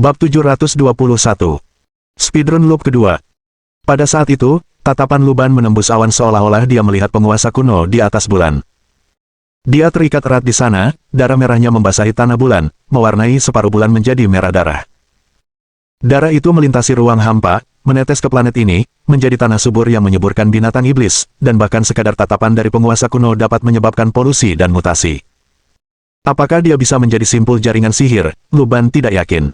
Bab 721. Speedrun loop kedua. Pada saat itu, tatapan Luban menembus awan seolah-olah dia melihat penguasa kuno di atas bulan. Dia terikat erat di sana, darah merahnya membasahi tanah bulan, mewarnai separuh bulan menjadi merah darah. Darah itu melintasi ruang hampa, menetes ke planet ini, menjadi tanah subur yang menyuburkan binatang iblis, dan bahkan sekadar tatapan dari penguasa kuno dapat menyebabkan polusi dan mutasi. Apakah dia bisa menjadi simpul jaringan sihir? Luban tidak yakin.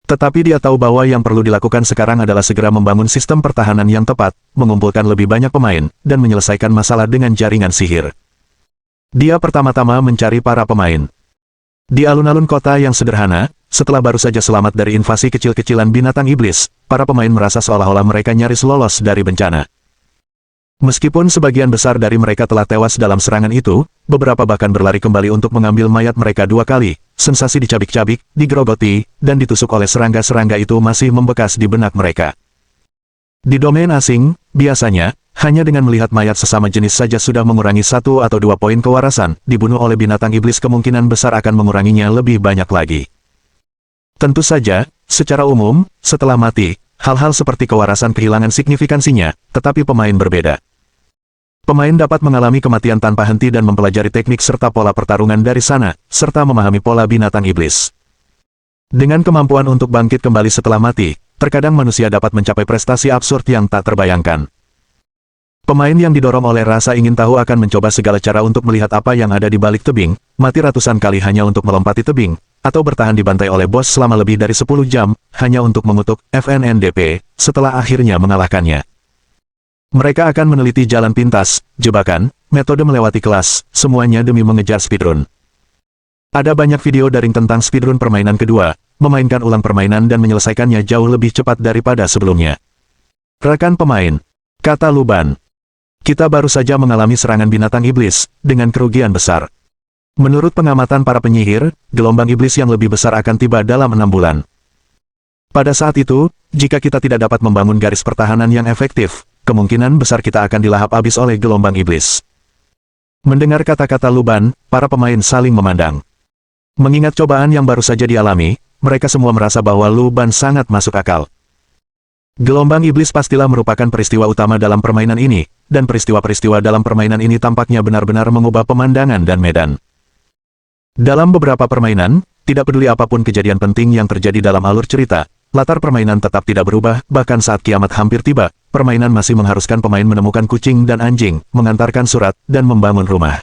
Tetapi dia tahu bahwa yang perlu dilakukan sekarang adalah segera membangun sistem pertahanan yang tepat, mengumpulkan lebih banyak pemain, dan menyelesaikan masalah dengan jaringan sihir. Dia pertama-tama mencari para pemain. Di alun-alun kota yang sederhana, setelah baru saja selamat dari invasi kecil-kecilan binatang iblis, para pemain merasa seolah-olah mereka nyaris lolos dari bencana. Meskipun sebagian besar dari mereka telah tewas dalam serangan itu, beberapa bahkan berlari kembali untuk mengambil mayat mereka 2 kali, sensasi dicabik-cabik, digerogoti, dan ditusuk oleh serangga-serangga itu masih membekas di benak mereka. Di domain asing, biasanya, hanya dengan melihat mayat sesama jenis saja sudah mengurangi 1 atau 2 poin kewarasan, dibunuh oleh binatang iblis kemungkinan besar akan menguranginya lebih banyak lagi. Tentu saja, secara umum, setelah mati, hal-hal seperti kewarasan kehilangan signifikansinya, tetapi pemain berbeda. Pemain dapat mengalami kematian tanpa henti dan mempelajari teknik serta pola pertarungan dari sana, serta memahami pola binatang iblis. Dengan kemampuan untuk bangkit kembali setelah mati, terkadang manusia dapat mencapai prestasi absurd yang tak terbayangkan. Pemain yang didorong oleh rasa ingin tahu akan mencoba segala cara untuk melihat apa yang ada di balik tebing, mati ratusan kali hanya untuk melompati tebing, atau bertahan dibantai oleh bos selama lebih dari 10 jam, hanya untuk mengutuk FNNDP, setelah akhirnya mengalahkannya. Mereka akan meneliti jalan pintas, jebakan, metode melewati kelas, semuanya demi mengejar speedrun. Ada banyak video daring tentang speedrun permainan kedua, memainkan ulang permainan dan menyelesaikannya jauh lebih cepat daripada sebelumnya. Rekan pemain, kata Luban. Kita baru saja mengalami serangan binatang iblis, dengan kerugian besar. Menurut pengamatan para penyihir, gelombang iblis yang lebih besar akan tiba dalam 6 bulan. Pada saat itu, jika kita tidak dapat membangun garis pertahanan yang efektif, kemungkinan besar kita akan dilahap habis oleh gelombang iblis. Mendengar kata-kata Luban, para pemain saling memandang. Mengingat cobaan yang baru saja dialami, mereka semua merasa bahwa Luban sangat masuk akal. Gelombang iblis pastilah merupakan peristiwa utama dalam permainan ini, dan peristiwa-peristiwa dalam permainan ini tampaknya benar-benar mengubah pemandangan dan medan. Dalam beberapa permainan, tidak peduli apapun kejadian penting yang terjadi dalam alur cerita, latar permainan tetap tidak berubah, bahkan saat kiamat hampir tiba, permainan masih mengharuskan pemain menemukan kucing dan anjing, mengantarkan surat, dan membangun rumah.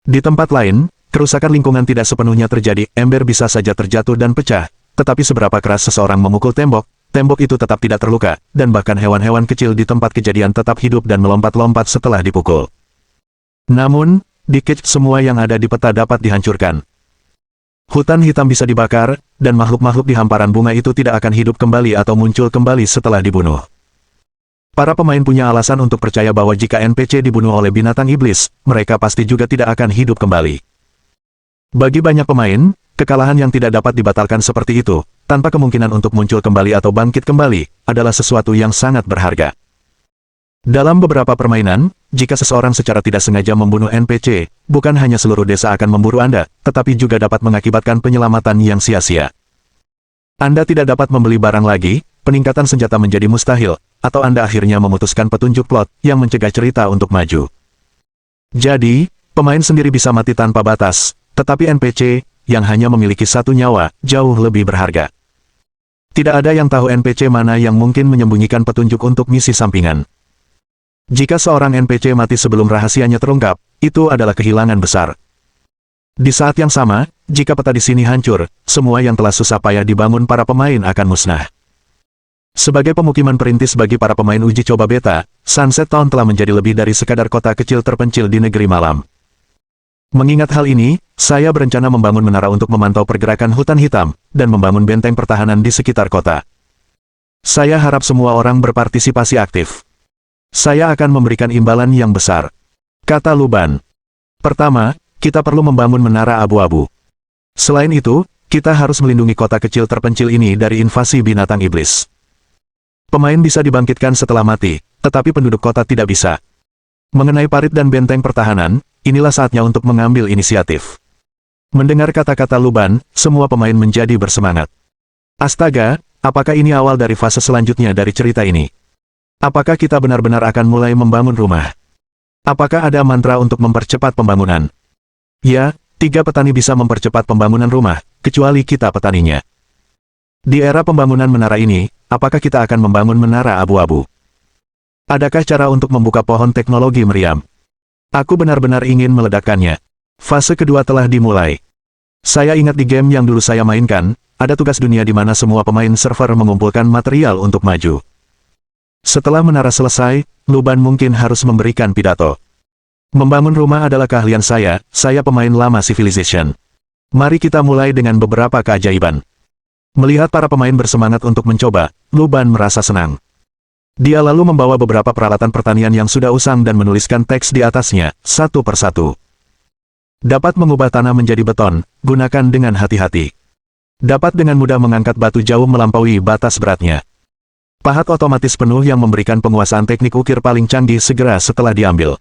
Di tempat lain, kerusakan lingkungan tidak sepenuhnya terjadi, ember bisa saja terjatuh dan pecah, tetapi seberapa keras seseorang memukul tembok, tembok itu tetap tidak terluka, dan bahkan hewan-hewan kecil di tempat kejadian tetap hidup dan melompat-lompat setelah dipukul. Namun, di Cage semua yang ada di peta dapat dihancurkan. Hutan hitam bisa dibakar, dan makhluk-makhluk di hamparan bunga itu tidak akan hidup kembali atau muncul kembali setelah dibunuh. Para pemain punya alasan untuk percaya bahwa jika NPC dibunuh oleh binatang iblis, mereka pasti juga tidak akan hidup kembali. Bagi banyak pemain, kekalahan yang tidak dapat dibatalkan seperti itu, tanpa kemungkinan untuk muncul kembali atau bangkit kembali, adalah sesuatu yang sangat berharga. Dalam beberapa permainan, jika seseorang secara tidak sengaja membunuh NPC, bukan hanya seluruh desa akan memburu Anda, tetapi juga dapat mengakibatkan penyelamatan yang sia-sia. Anda tidak dapat membeli barang lagi, peningkatan senjata menjadi mustahil, atau Anda akhirnya memutuskan petunjuk plot yang mencegah cerita untuk maju. Jadi, pemain sendiri bisa mati tanpa batas, tetapi NPC, yang hanya memiliki 1 nyawa, jauh lebih berharga. Tidak ada yang tahu NPC mana yang mungkin menyembunyikan petunjuk untuk misi sampingan. Jika seorang NPC mati sebelum rahasianya terungkap, itu adalah kehilangan besar. Di saat yang sama, jika peta di sini hancur, semua yang telah susah payah dibangun para pemain akan musnah. Sebagai pemukiman perintis bagi para pemain uji coba beta, Sunset Town telah menjadi lebih dari sekadar kota kecil terpencil di negeri malam. Mengingat hal ini, saya berencana membangun menara untuk memantau pergerakan hutan hitam, dan membangun benteng pertahanan di sekitar kota. Saya harap semua orang berpartisipasi aktif. Saya akan memberikan imbalan yang besar, kata Luban. Pertama, kita perlu membangun menara abu-abu. Selain itu, kita harus melindungi kota kecil terpencil ini dari invasi binatang iblis. Pemain bisa dibangkitkan setelah mati, tetapi penduduk kota tidak bisa. Mengenai parit dan benteng pertahanan, inilah saatnya untuk mengambil inisiatif. Mendengar kata-kata Luban, semua pemain menjadi bersemangat. Astaga, apakah ini awal dari fase selanjutnya dari cerita ini? Apakah kita benar-benar akan mulai membangun rumah? Apakah ada mantra untuk mempercepat pembangunan? Ya, 3 petani bisa mempercepat pembangunan rumah, kecuali kita petaninya. Di era pembangunan menara ini, apakah kita akan membangun menara abu-abu? Adakah cara untuk membuka pohon teknologi meriam? Aku benar-benar ingin meledakkannya. Fase kedua telah dimulai. Saya ingat di game yang dulu saya mainkan, ada tugas dunia di mana semua pemain server mengumpulkan material untuk maju. Setelah menara selesai, Luban mungkin harus memberikan pidato. Membangun rumah adalah keahlian saya pemain lama Civilization. Mari kita mulai dengan beberapa keajaiban. Melihat para pemain bersemangat untuk mencoba, Luban merasa senang. Dia lalu membawa beberapa peralatan pertanian yang sudah usang dan menuliskan teks di atasnya, satu persatu. Dapat mengubah tanah menjadi beton, gunakan dengan hati-hati. Dapat dengan mudah mengangkat batu jauh melampaui batas beratnya. Pahat otomatis penuh yang memberikan penguasaan teknik ukir paling canggih segera setelah diambil.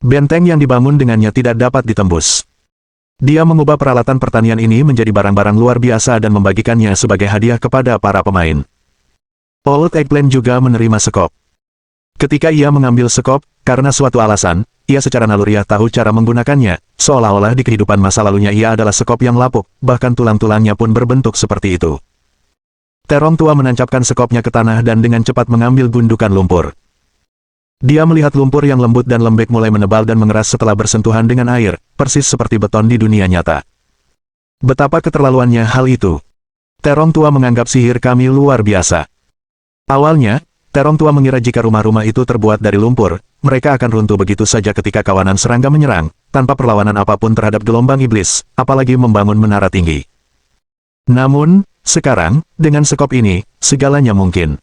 Benteng yang dibangun dengannya tidak dapat ditembus. Dia mengubah peralatan pertanian ini menjadi barang-barang luar biasa dan membagikannya sebagai hadiah kepada para pemain. Old Eggplant juga menerima sekop. Ketika ia mengambil sekop, karena suatu alasan, ia secara naluriah tahu cara menggunakannya, seolah-olah di kehidupan masa lalunya ia adalah sekop yang lapuk, bahkan tulang-tulangnya pun berbentuk seperti itu. Terong tua menancapkan sekopnya ke tanah dan dengan cepat mengambil gundukan lumpur. Dia melihat lumpur yang lembut dan lembek mulai menebal dan mengeras setelah bersentuhan dengan air, persis seperti beton di dunia nyata. Betapa keterlaluannya hal itu. Terong tua menganggap sihir kami luar biasa. Awalnya, Terong tua mengira jika rumah-rumah itu terbuat dari lumpur, mereka akan runtuh begitu saja ketika kawanan serangga menyerang, tanpa perlawanan apapun terhadap gelombang iblis, apalagi membangun menara tinggi. Namun, sekarang, dengan sekop ini, segalanya mungkin.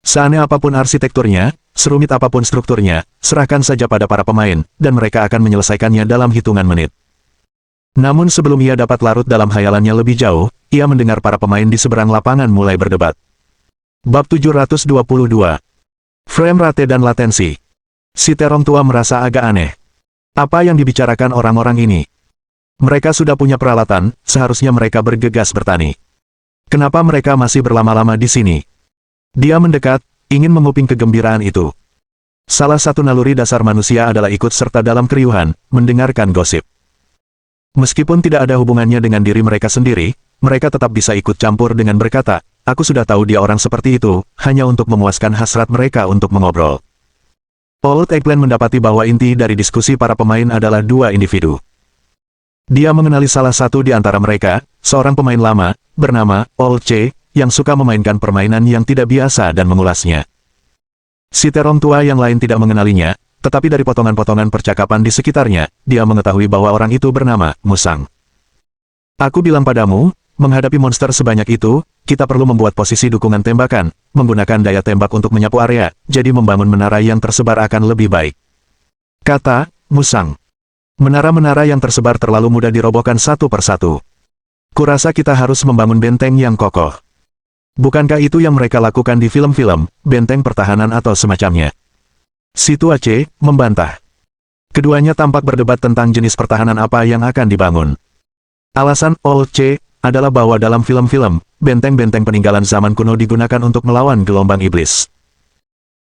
Seaneh apapun arsitekturnya, serumit apapun strukturnya, serahkan saja pada para pemain, dan mereka akan menyelesaikannya dalam hitungan menit. Namun sebelum ia dapat larut dalam hayalannya lebih jauh, ia mendengar para pemain di seberang lapangan mulai berdebat. Bab 722. Frame rate dan latensi. Si Terong tua merasa agak aneh. Apa yang dibicarakan orang-orang ini? Mereka sudah punya peralatan, seharusnya mereka bergegas bertani. Kenapa mereka masih berlama-lama di sini? Dia mendekat, ingin menguping kegembiraan itu. Salah satu naluri dasar manusia adalah ikut serta dalam keriuhan, mendengarkan gosip. Meskipun tidak ada hubungannya dengan diri mereka sendiri, mereka tetap bisa ikut campur dengan berkata, aku sudah tahu dia orang seperti itu, hanya untuk memuaskan hasrat mereka untuk mengobrol. Old Eggplant mendapati bahwa inti dari diskusi para pemain adalah 2 individu. Dia mengenali salah satu di antara mereka, seorang pemain lama, bernama Old C, yang suka memainkan permainan yang tidak biasa dan mengulasnya. Si Terong tua yang lain tidak mengenalinya, tetapi dari potongan-potongan percakapan di sekitarnya, dia mengetahui bahwa orang itu bernama Musang. Aku bilang padamu, menghadapi monster sebanyak itu, kita perlu membuat posisi dukungan tembakan, menggunakan daya tembak untuk menyapu area, jadi membangun menara yang tersebar akan lebih baik. Kata Musang. Menara-menara yang tersebar terlalu mudah dirobohkan satu persatu. Kurasa kita harus membangun benteng yang kokoh. Bukankah itu yang mereka lakukan di film-film, benteng pertahanan atau semacamnya? Si tua C membantah. Keduanya tampak berdebat tentang jenis pertahanan apa yang akan dibangun. Alasan Old C adalah bahwa dalam film-film, benteng-benteng peninggalan zaman kuno digunakan untuk melawan gelombang iblis.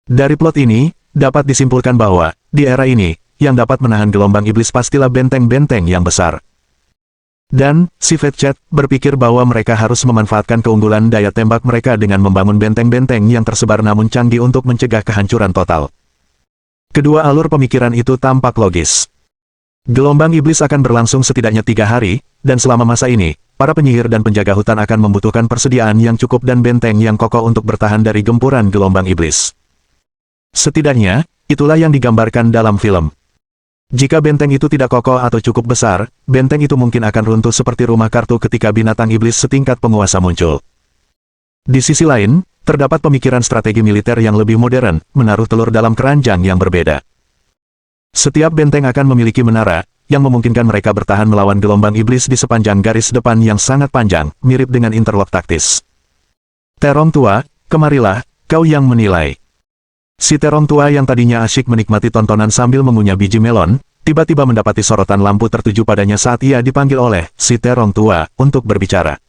Dari plot ini, dapat disimpulkan bahwa, di era ini, yang dapat menahan gelombang iblis pastilah benteng-benteng yang besar. Dan, si Fat Cat berpikir bahwa mereka harus memanfaatkan keunggulan daya tembak mereka dengan membangun benteng-benteng yang tersebar namun canggih untuk mencegah kehancuran total. Kedua alur pemikiran itu tampak logis. Gelombang iblis akan berlangsung setidaknya 3 hari, dan selama masa ini, para penyihir dan penjaga hutan akan membutuhkan persediaan yang cukup dan benteng yang kokoh untuk bertahan dari gempuran gelombang iblis. Setidaknya, itulah yang digambarkan dalam film. Jika benteng itu tidak kokoh atau cukup besar, benteng itu mungkin akan runtuh seperti rumah kartu ketika binatang iblis setingkat penguasa muncul. Di sisi lain, terdapat pemikiran strategi militer yang lebih modern, menaruh telur dalam keranjang yang berbeda. Setiap benteng akan memiliki menara, yang memungkinkan mereka bertahan melawan gelombang iblis di sepanjang garis depan yang sangat panjang, mirip dengan interlock taktis. Terong tua, kemarilah, kau yang menilai. Si Terong tua yang tadinya asyik menikmati tontonan sambil mengunyah biji melon, tiba-tiba mendapati sorotan lampu tertuju padanya saat ia dipanggil oleh si Terong tua untuk berbicara.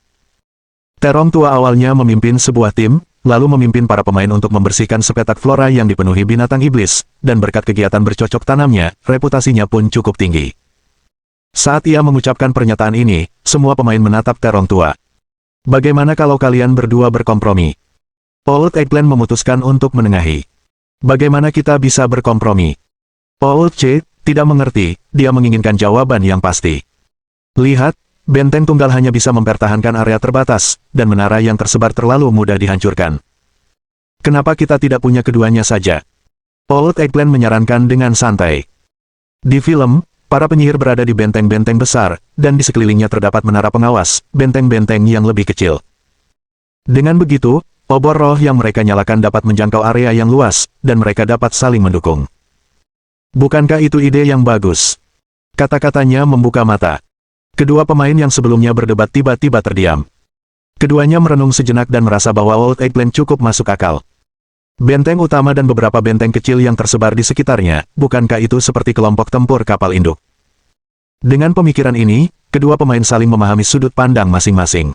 Terong tua awalnya memimpin sebuah tim, lalu memimpin para pemain untuk membersihkan sepetak flora yang dipenuhi binatang iblis, dan berkat kegiatan bercocok tanamnya, reputasinya pun cukup tinggi. Saat ia mengucapkan pernyataan ini, semua pemain menatap Terong tua. Bagaimana kalau kalian berdua berkompromi? Old Eggplant memutuskan untuk menengahi. Bagaimana kita bisa berkompromi? Old C tidak mengerti, dia menginginkan jawaban yang pasti. Lihat, benteng tunggal hanya bisa mempertahankan area terbatas, dan menara yang tersebar terlalu mudah dihancurkan. Kenapa kita tidak punya keduanya saja? Old Eggplant menyarankan dengan santai. Di film, para penyihir berada di benteng-benteng besar, dan di sekelilingnya terdapat menara pengawas, benteng-benteng yang lebih kecil. Dengan begitu, obor roh yang mereka nyalakan dapat menjangkau area yang luas, dan mereka dapat saling mendukung. Bukankah itu ide yang bagus? Kata-katanya membuka mata. Kedua pemain yang sebelumnya berdebat tiba-tiba terdiam. Keduanya merenung sejenak dan merasa bahwa Old Eggplant cukup masuk akal. Benteng utama dan beberapa benteng kecil yang tersebar di sekitarnya, bukankah itu seperti kelompok tempur kapal induk? Dengan pemikiran ini, kedua pemain saling memahami sudut pandang masing-masing.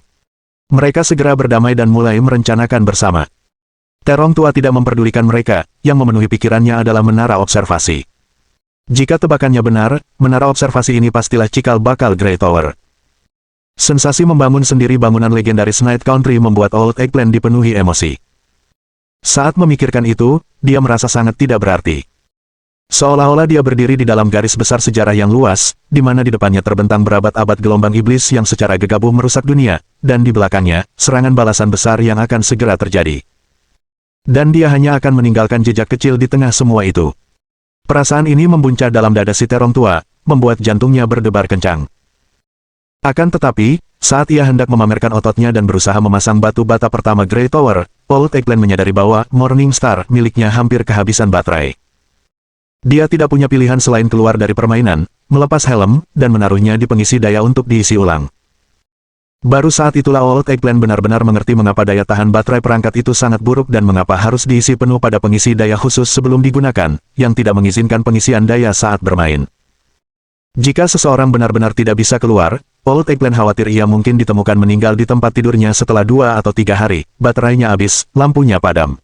Mereka segera berdamai dan mulai merencanakan bersama. Terong tua tidak memperdulikan mereka, yang memenuhi pikirannya adalah menara observasi. Jika tebakannya benar, menara observasi ini pastilah cikal bakal Grey Tower. Sensasi membangun sendiri bangunan legendaris Night Country membuat Old Eggplant dipenuhi emosi. Saat memikirkan itu, dia merasa sangat tidak berarti. Seolah-olah dia berdiri di dalam garis besar sejarah yang luas, di mana di depannya terbentang berabad-abad gelombang iblis yang secara gegabah merusak dunia, dan di belakangnya, serangan balasan besar yang akan segera terjadi. Dan dia hanya akan meninggalkan jejak kecil di tengah semua itu. Perasaan ini membuncah dalam dada si Terong tua, membuat jantungnya berdebar kencang. Akan tetapi, saat ia hendak memamerkan ototnya dan berusaha memasang batu bata pertama Grey Tower, Old Eggplant menyadari bahwa Morning Star miliknya hampir kehabisan baterai. Dia tidak punya pilihan selain keluar dari permainan, melepas helm, dan menaruhnya di pengisi daya untuk diisi ulang. Baru saat itulah Old Eggplant benar-benar mengerti mengapa daya tahan baterai perangkat itu sangat buruk dan mengapa harus diisi penuh pada pengisi daya khusus sebelum digunakan, yang tidak mengizinkan pengisian daya saat bermain. Jika seseorang benar-benar tidak bisa keluar, Old Eggplant khawatir ia mungkin ditemukan meninggal di tempat tidurnya setelah 2 atau 3 hari, baterainya habis, lampunya padam.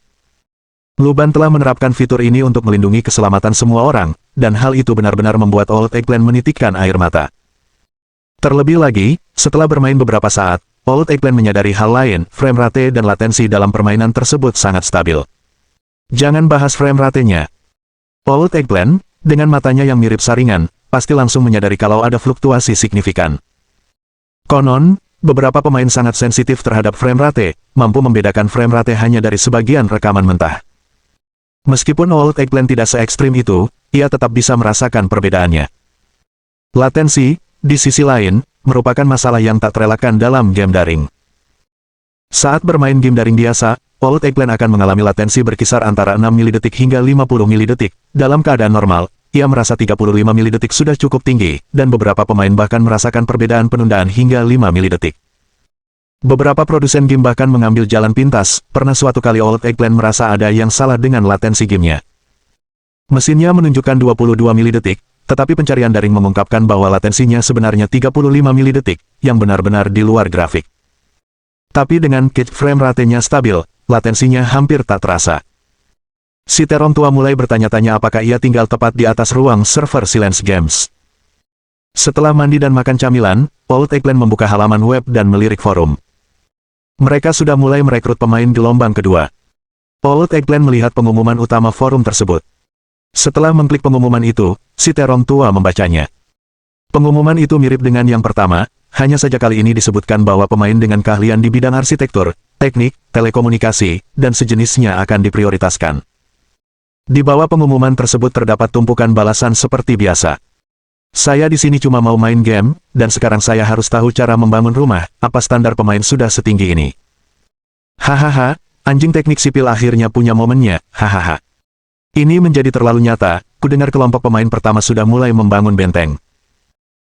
Luban telah menerapkan fitur ini untuk melindungi keselamatan semua orang, dan hal itu benar-benar membuat Old Eggplant menitikkan air mata. Terlebih lagi, setelah bermain beberapa saat, Old Eggplant menyadari hal lain, frame rate dan latensi dalam permainan tersebut sangat stabil. Jangan bahas frame rate-nya. Old Eggplant, dengan matanya yang mirip saringan, pasti langsung menyadari kalau ada fluktuasi signifikan. Konon, beberapa pemain sangat sensitif terhadap frame rate, mampu membedakan frame rate hanya dari sebagian rekaman mentah. Meskipun Old Eggplant tidak se-ekstrim itu, ia tetap bisa merasakan perbedaannya. Latensi, di sisi lain, merupakan masalah yang tak terelakkan dalam game daring. Saat bermain game daring biasa, Old Eggplant akan mengalami latensi berkisar antara 6 milidetik hingga 50 milidetik. Dalam keadaan normal, ia merasa 35 milidetik sudah cukup tinggi, dan beberapa pemain bahkan merasakan perbedaan penundaan hingga 5 milidetik. Beberapa produsen game bahkan mengambil jalan pintas, pernah suatu kali Old Eggplant merasa ada yang salah dengan latensi gamenya. Mesinnya menunjukkan 22 milidetik, tetapi pencarian daring mengungkapkan bahwa latensinya sebenarnya 35 milidetik, yang benar-benar di luar grafik. Tapi dengan kit frame rate-nya stabil, latensinya hampir tak terasa. Si Terong tua mulai bertanya-tanya apakah ia tinggal tepat di atas ruang server Silence Games. Setelah mandi dan makan camilan, Old Eggplant membuka halaman web dan melirik forum. Mereka sudah mulai merekrut pemain gelombang kedua. Old Eggplant melihat pengumuman utama forum tersebut. Setelah mengklik pengumuman itu, si Terong tua membacanya. Pengumuman itu mirip dengan yang pertama, hanya saja kali ini disebutkan bahwa pemain dengan keahlian di bidang arsitektur, teknik, telekomunikasi, dan sejenisnya akan diprioritaskan. Di bawah pengumuman tersebut terdapat tumpukan balasan seperti biasa. Saya di sini cuma mau main game, dan sekarang saya harus tahu cara membangun rumah, apa standar pemain sudah setinggi ini. Hahaha, anjing teknik sipil akhirnya punya momennya, hahaha. Ini menjadi terlalu nyata, kudengar kelompok pemain pertama sudah mulai membangun benteng.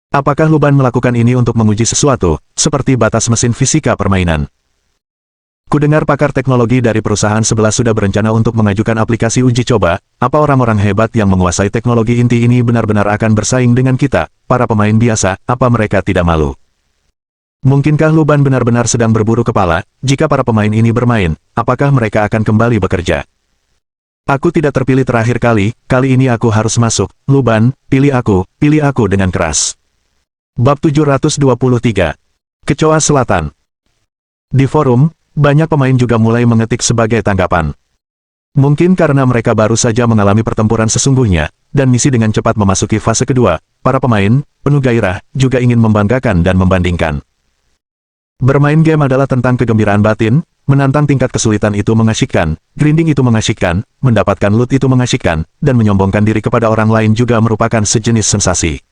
Apakah Luban melakukan ini untuk menguji sesuatu, seperti batas mesin fisika permainan? Kudengar pakar teknologi dari perusahaan sebelah sudah berencana untuk mengajukan aplikasi uji coba, apa orang-orang hebat yang menguasai teknologi inti ini benar-benar akan bersaing dengan kita, para pemain biasa, apa mereka tidak malu? Mungkinkah Luban benar-benar sedang berburu kepala? Jika para pemain ini bermain, apakah mereka akan kembali bekerja? Aku tidak terpilih terakhir kali ini aku harus masuk. Luban, pilih aku dengan keras. Bab 723. Kecoa Selatan. Di forum, banyak pemain juga mulai mengetik sebagai tanggapan. Mungkin karena mereka baru saja mengalami pertempuran sesungguhnya, dan misi dengan cepat memasuki fase kedua, para pemain, penuh gairah, juga ingin membanggakan dan membandingkan. Bermain game adalah tentang kegembiraan batin, menantang tingkat kesulitan itu mengasyikkan, grinding itu mengasyikkan, mendapatkan loot itu mengasyikkan, dan menyombongkan diri kepada orang lain juga merupakan sejenis sensasi.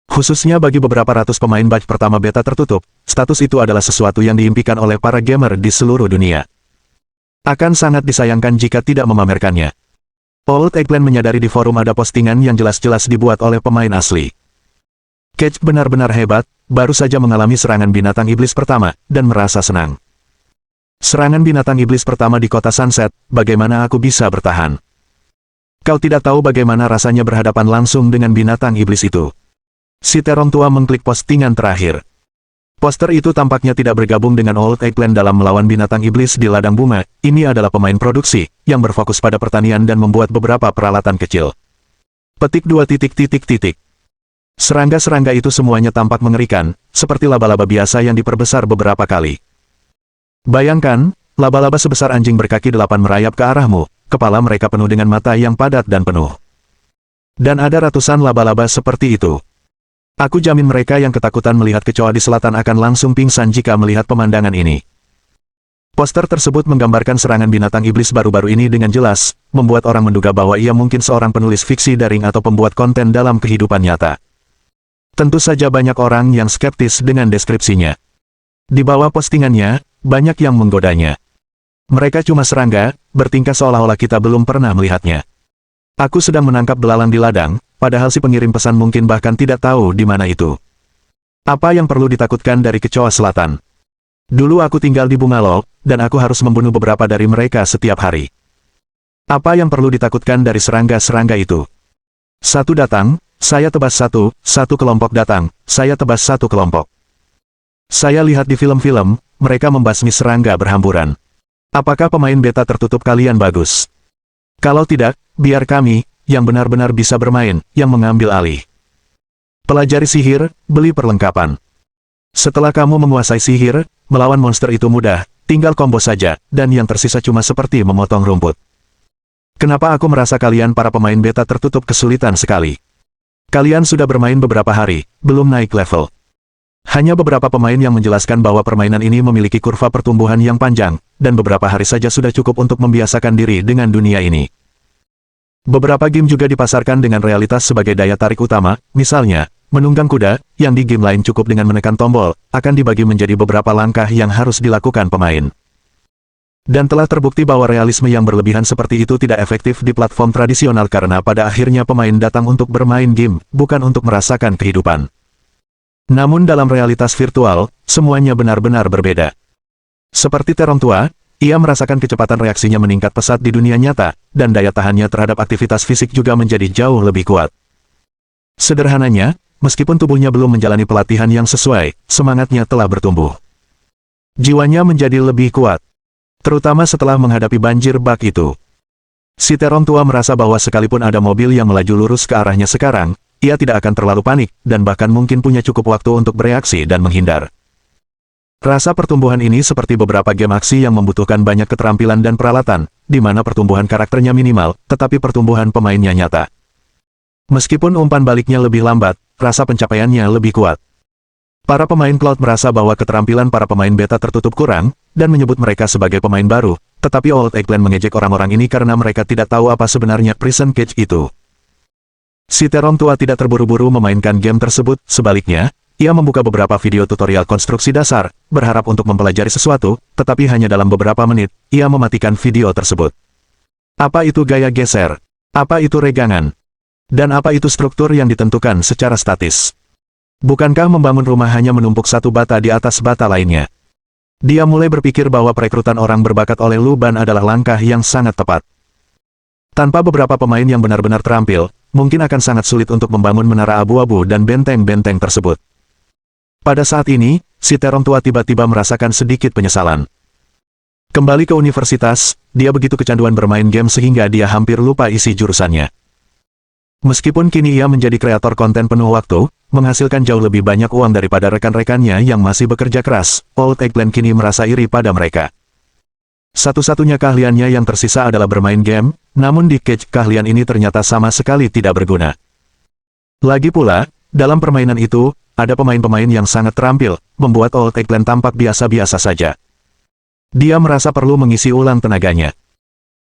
Khususnya bagi beberapa ratus pemain batch pertama beta tertutup, status itu adalah sesuatu yang diimpikan oleh para gamer di seluruh dunia. Akan sangat disayangkan jika tidak memamerkannya. Old Eggplant menyadari di forum ada postingan yang jelas-jelas dibuat oleh pemain asli. Cage benar-benar hebat, baru saja mengalami serangan binatang iblis pertama, dan merasa senang. Serangan binatang iblis pertama di kota Sunset, bagaimana aku bisa bertahan? Kau tidak tahu bagaimana rasanya berhadapan langsung dengan binatang iblis itu. Si terong tua mengklik postingan terakhir. Poster itu tampaknya tidak bergabung dengan Old Eggplant dalam melawan binatang iblis di ladang bunga. Ini adalah pemain produksi, yang berfokus pada pertanian dan membuat beberapa peralatan kecil. Petik 2. Serangga-serangga itu semuanya tampak mengerikan, seperti laba-laba biasa yang diperbesar beberapa kali. Bayangkan, laba-laba sebesar anjing berkaki 8 merayap ke arahmu, kepala mereka penuh dengan mata yang padat dan penuh. Dan ada ratusan laba-laba seperti itu. Aku jamin mereka yang ketakutan melihat kecoa di selatan akan langsung pingsan jika melihat pemandangan ini. Poster tersebut menggambarkan serangan binatang iblis baru-baru ini dengan jelas, membuat orang menduga bahwa ia mungkin seorang penulis fiksi daring atau pembuat konten dalam kehidupan nyata. Tentu saja banyak orang yang skeptis dengan deskripsinya. Di bawah postingannya, banyak yang menggodanya. Mereka cuma serangga, bertingkah seolah-olah kita belum pernah melihatnya. Aku sedang menangkap belalang di ladang, padahal si pengirim pesan mungkin bahkan tidak tahu di mana itu. Apa yang perlu ditakutkan dari kecoa selatan? Dulu aku tinggal di Bungalok, dan aku harus membunuh beberapa dari mereka setiap hari. Apa yang perlu ditakutkan dari serangga-serangga itu? Satu datang, saya tebas satu kelompok datang, saya tebas satu kelompok. Saya lihat di film-film, mereka membasmi serangga berhamburan. Apakah pemain beta tertutup kalian bagus? Kalau tidak, biar kami, yang benar-benar bisa bermain, yang mengambil alih. Pelajari sihir, beli perlengkapan. Setelah kamu menguasai sihir, melawan monster itu mudah, tinggal combo saja, dan yang tersisa cuma seperti memotong rumput. Kenapa aku merasa kalian para pemain beta tertutup kesulitan sekali? Kalian sudah bermain beberapa hari, belum naik level. Hanya beberapa pemain yang menjelaskan bahwa permainan ini memiliki kurva pertumbuhan yang panjang, dan beberapa hari saja sudah cukup untuk membiasakan diri dengan dunia ini. Beberapa game juga dipasarkan dengan realitas sebagai daya tarik utama, misalnya, menunggang kuda, yang di game lain cukup dengan menekan tombol, akan dibagi menjadi beberapa langkah yang harus dilakukan pemain. Dan telah terbukti bahwa realisme yang berlebihan seperti itu tidak efektif di platform tradisional karena pada akhirnya pemain datang untuk bermain game, bukan untuk merasakan kehidupan. Namun dalam realitas virtual, semuanya benar-benar berbeda. Seperti terong tua, ia merasakan kecepatan reaksinya meningkat pesat di dunia nyata, dan daya tahannya terhadap aktivitas fisik juga menjadi jauh lebih kuat. Sederhananya, meskipun tubuhnya belum menjalani pelatihan yang sesuai, semangatnya telah bertumbuh. Jiwanya menjadi lebih kuat, terutama setelah menghadapi banjir bak itu. Si terong tua merasa bahwa sekalipun ada mobil yang melaju lurus ke arahnya sekarang, ia tidak akan terlalu panik, dan bahkan mungkin punya cukup waktu untuk bereaksi dan menghindar. Rasa pertumbuhan ini seperti beberapa game aksi yang membutuhkan banyak keterampilan dan peralatan, di mana pertumbuhan karakternya minimal, tetapi pertumbuhan pemainnya nyata. Meskipun umpan baliknya lebih lambat, rasa pencapaiannya lebih kuat. Para pemain Cloud merasa bahwa keterampilan para pemain beta tertutup kurang, dan menyebut mereka sebagai pemain baru, tetapi Old Eggplant mengejek orang-orang ini karena mereka tidak tahu apa sebenarnya Prison Cage itu. Si terong tua tidak terburu-buru memainkan game tersebut, sebaliknya, ia membuka beberapa video tutorial konstruksi dasar, berharap untuk mempelajari sesuatu, tetapi hanya dalam beberapa menit, ia mematikan video tersebut. Apa itu gaya geser? Apa itu regangan? Dan apa itu struktur yang ditentukan secara statis? Bukankah membangun rumah hanya menumpuk satu bata di atas bata lainnya? Dia mulai berpikir bahwa perekrutan orang berbakat oleh Luban adalah langkah yang sangat tepat. Tanpa beberapa pemain yang benar-benar terampil, mungkin akan sangat sulit untuk membangun menara abu-abu dan benteng-benteng tersebut. Pada saat ini, si terong tua tiba-tiba merasakan sedikit penyesalan. Kembali ke universitas, dia begitu kecanduan bermain game sehingga dia hampir lupa isi jurusannya. Meskipun kini ia menjadi kreator konten penuh waktu, menghasilkan jauh lebih banyak uang daripada rekan-rekannya yang masih bekerja keras, Old Eggplant kini merasa iri pada mereka. Satu-satunya keahliannya yang tersisa adalah bermain game, namun di Cage keahlian ini ternyata sama sekali tidak berguna. Lagi pula, dalam permainan itu, ada pemain-pemain yang sangat terampil, membuat Old Eggplant tampak biasa-biasa saja. Dia merasa perlu mengisi ulang tenaganya.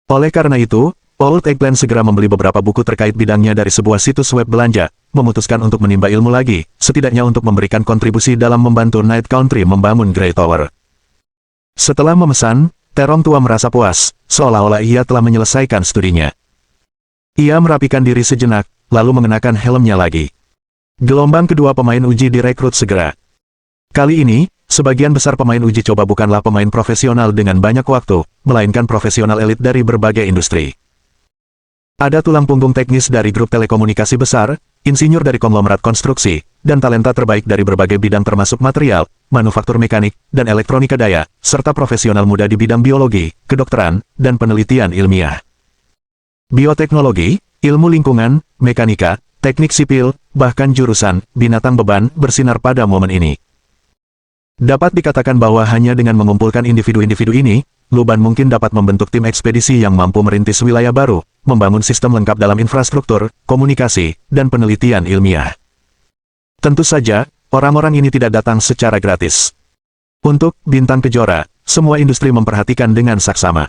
Oleh karena itu, Old Eggplant segera membeli beberapa buku terkait bidangnya dari sebuah situs web belanja, memutuskan untuk menimba ilmu lagi, setidaknya untuk memberikan kontribusi dalam membantu Night Country membangun Grey Tower. Setelah memesan, terong tua merasa puas, seolah-olah ia telah menyelesaikan studinya. Ia merapikan diri sejenak, lalu mengenakan helmnya lagi. Gelombang kedua pemain uji direkrut segera. Kali ini, sebagian besar pemain uji coba bukanlah pemain profesional dengan banyak waktu, melainkan profesional elit dari berbagai industri. Ada tulang punggung teknis dari grup telekomunikasi besar, insinyur dari konglomerat konstruksi, dan talenta terbaik dari berbagai bidang termasuk material, manufaktur mekanik, dan elektronika daya, serta profesional muda di bidang biologi, kedokteran, dan penelitian ilmiah. Bioteknologi, ilmu lingkungan, mekanika, teknik sipil, bahkan jurusan binatang beban bersinar pada momen ini. Dapat dikatakan bahwa hanya dengan mengumpulkan individu-individu ini, Luban mungkin dapat membentuk tim ekspedisi yang mampu merintis wilayah baru, membangun sistem lengkap dalam infrastruktur, komunikasi, dan penelitian ilmiah. Tentu saja, orang-orang ini tidak datang secara gratis. Untuk Bintang Kejora, semua industri memperhatikan dengan saksama.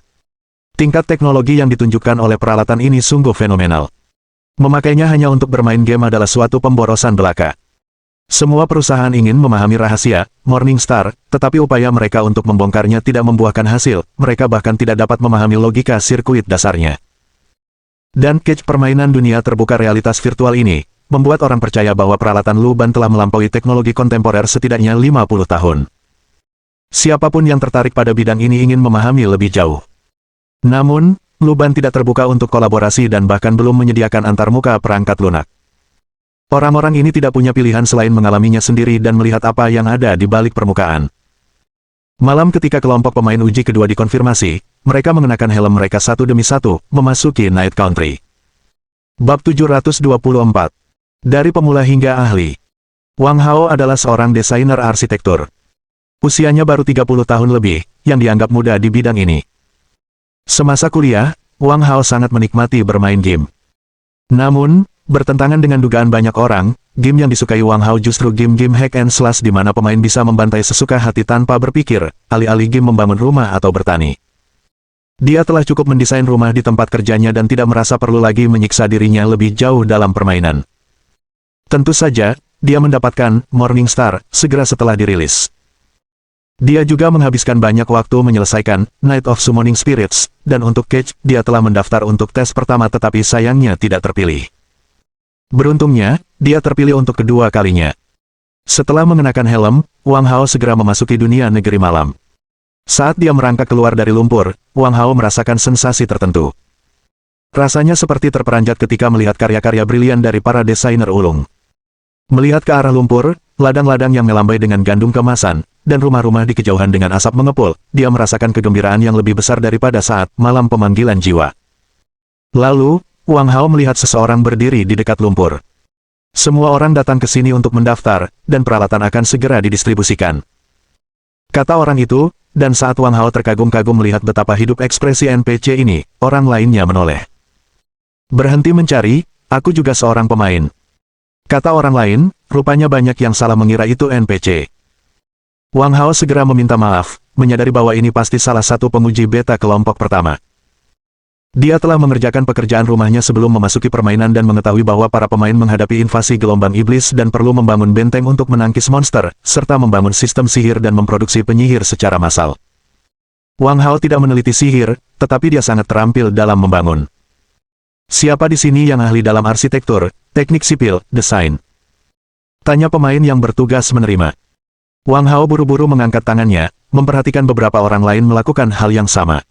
Tingkat teknologi yang ditunjukkan oleh peralatan ini sungguh fenomenal. Memakainya hanya untuk bermain game adalah suatu pemborosan belaka. Semua perusahaan ingin memahami rahasia Morningstar, tetapi upaya mereka untuk membongkarnya tidak membuahkan hasil, mereka bahkan tidak dapat memahami logika sirkuit dasarnya. Dan Cage permainan dunia terbuka realitas virtual ini, membuat orang percaya bahwa peralatan Luban telah melampaui teknologi kontemporer setidaknya 50 tahun. Siapapun yang tertarik pada bidang ini ingin memahami lebih jauh. Namun, Luban tidak terbuka untuk kolaborasi dan bahkan belum menyediakan antarmuka perangkat lunak. Orang-orang ini tidak punya pilihan selain mengalaminya sendiri dan melihat apa yang ada di balik permukaan. Malam ketika kelompok pemain uji kedua dikonfirmasi, mereka mengenakan helm mereka satu demi satu, memasuki Night Country. Bab 724. Dari pemula hingga ahli. Wang Hao adalah seorang desainer arsitektur. Usianya baru 30 tahun lebih, yang dianggap muda di bidang ini. Semasa kuliah, Wang Hao sangat menikmati bermain game. Namun, bertentangan dengan dugaan banyak orang, game yang disukai Wang Hao justru game-game hack and slash di mana pemain bisa membantai sesuka hati tanpa berpikir, alih-alih game membangun rumah atau bertani. Dia telah cukup mendesain rumah di tempat kerjanya dan tidak merasa perlu lagi menyiksa dirinya lebih jauh dalam permainan. Tentu saja, dia mendapatkan Morningstar segera setelah dirilis. Dia juga menghabiskan banyak waktu menyelesaikan Night of Summoning Spirits, dan untuk Cage, dia telah mendaftar untuk tes pertama tetapi sayangnya tidak terpilih. Beruntungnya, dia terpilih untuk kedua kalinya. Setelah mengenakan helm, Wang Hao segera memasuki dunia negeri malam. Saat dia merangkak keluar dari lumpur, Wang Hao merasakan sensasi tertentu. Rasanya seperti terperanjat ketika melihat karya-karya brilian dari para desainer ulung. Melihat ke arah lumpur, ladang-ladang yang melambai dengan gandum kemasan, dan rumah-rumah di kejauhan dengan asap mengepul, dia merasakan kegembiraan yang lebih besar daripada saat malam pemanggilan jiwa. Lalu, Wang Hao melihat seseorang berdiri di dekat lumpur. Semua orang datang ke sini untuk mendaftar, dan peralatan akan segera didistribusikan. Kata orang itu, dan saat Wang Hao terkagum-kagum melihat betapa hidup ekspresi NPC ini, orang lainnya menoleh. Berhenti mencari, aku juga seorang pemain. Kata orang lain, rupanya banyak yang salah mengira itu NPC. Wang Hao segera meminta maaf, menyadari bahwa ini pasti salah satu penguji beta kelompok pertama. Dia telah mengerjakan pekerjaan rumahnya sebelum memasuki permainan dan mengetahui bahwa para pemain menghadapi invasi gelombang iblis dan perlu membangun benteng untuk menangkis monster, serta membangun sistem sihir dan memproduksi penyihir secara massal. Wang Hao tidak meneliti sihir, tetapi dia sangat terampil dalam membangun. Siapa di sini yang ahli dalam arsitektur, teknik sipil, desain? Tanya pemain yang bertugas menerima. Wang Hao buru-buru mengangkat tangannya, memperhatikan beberapa orang lain melakukan hal yang sama.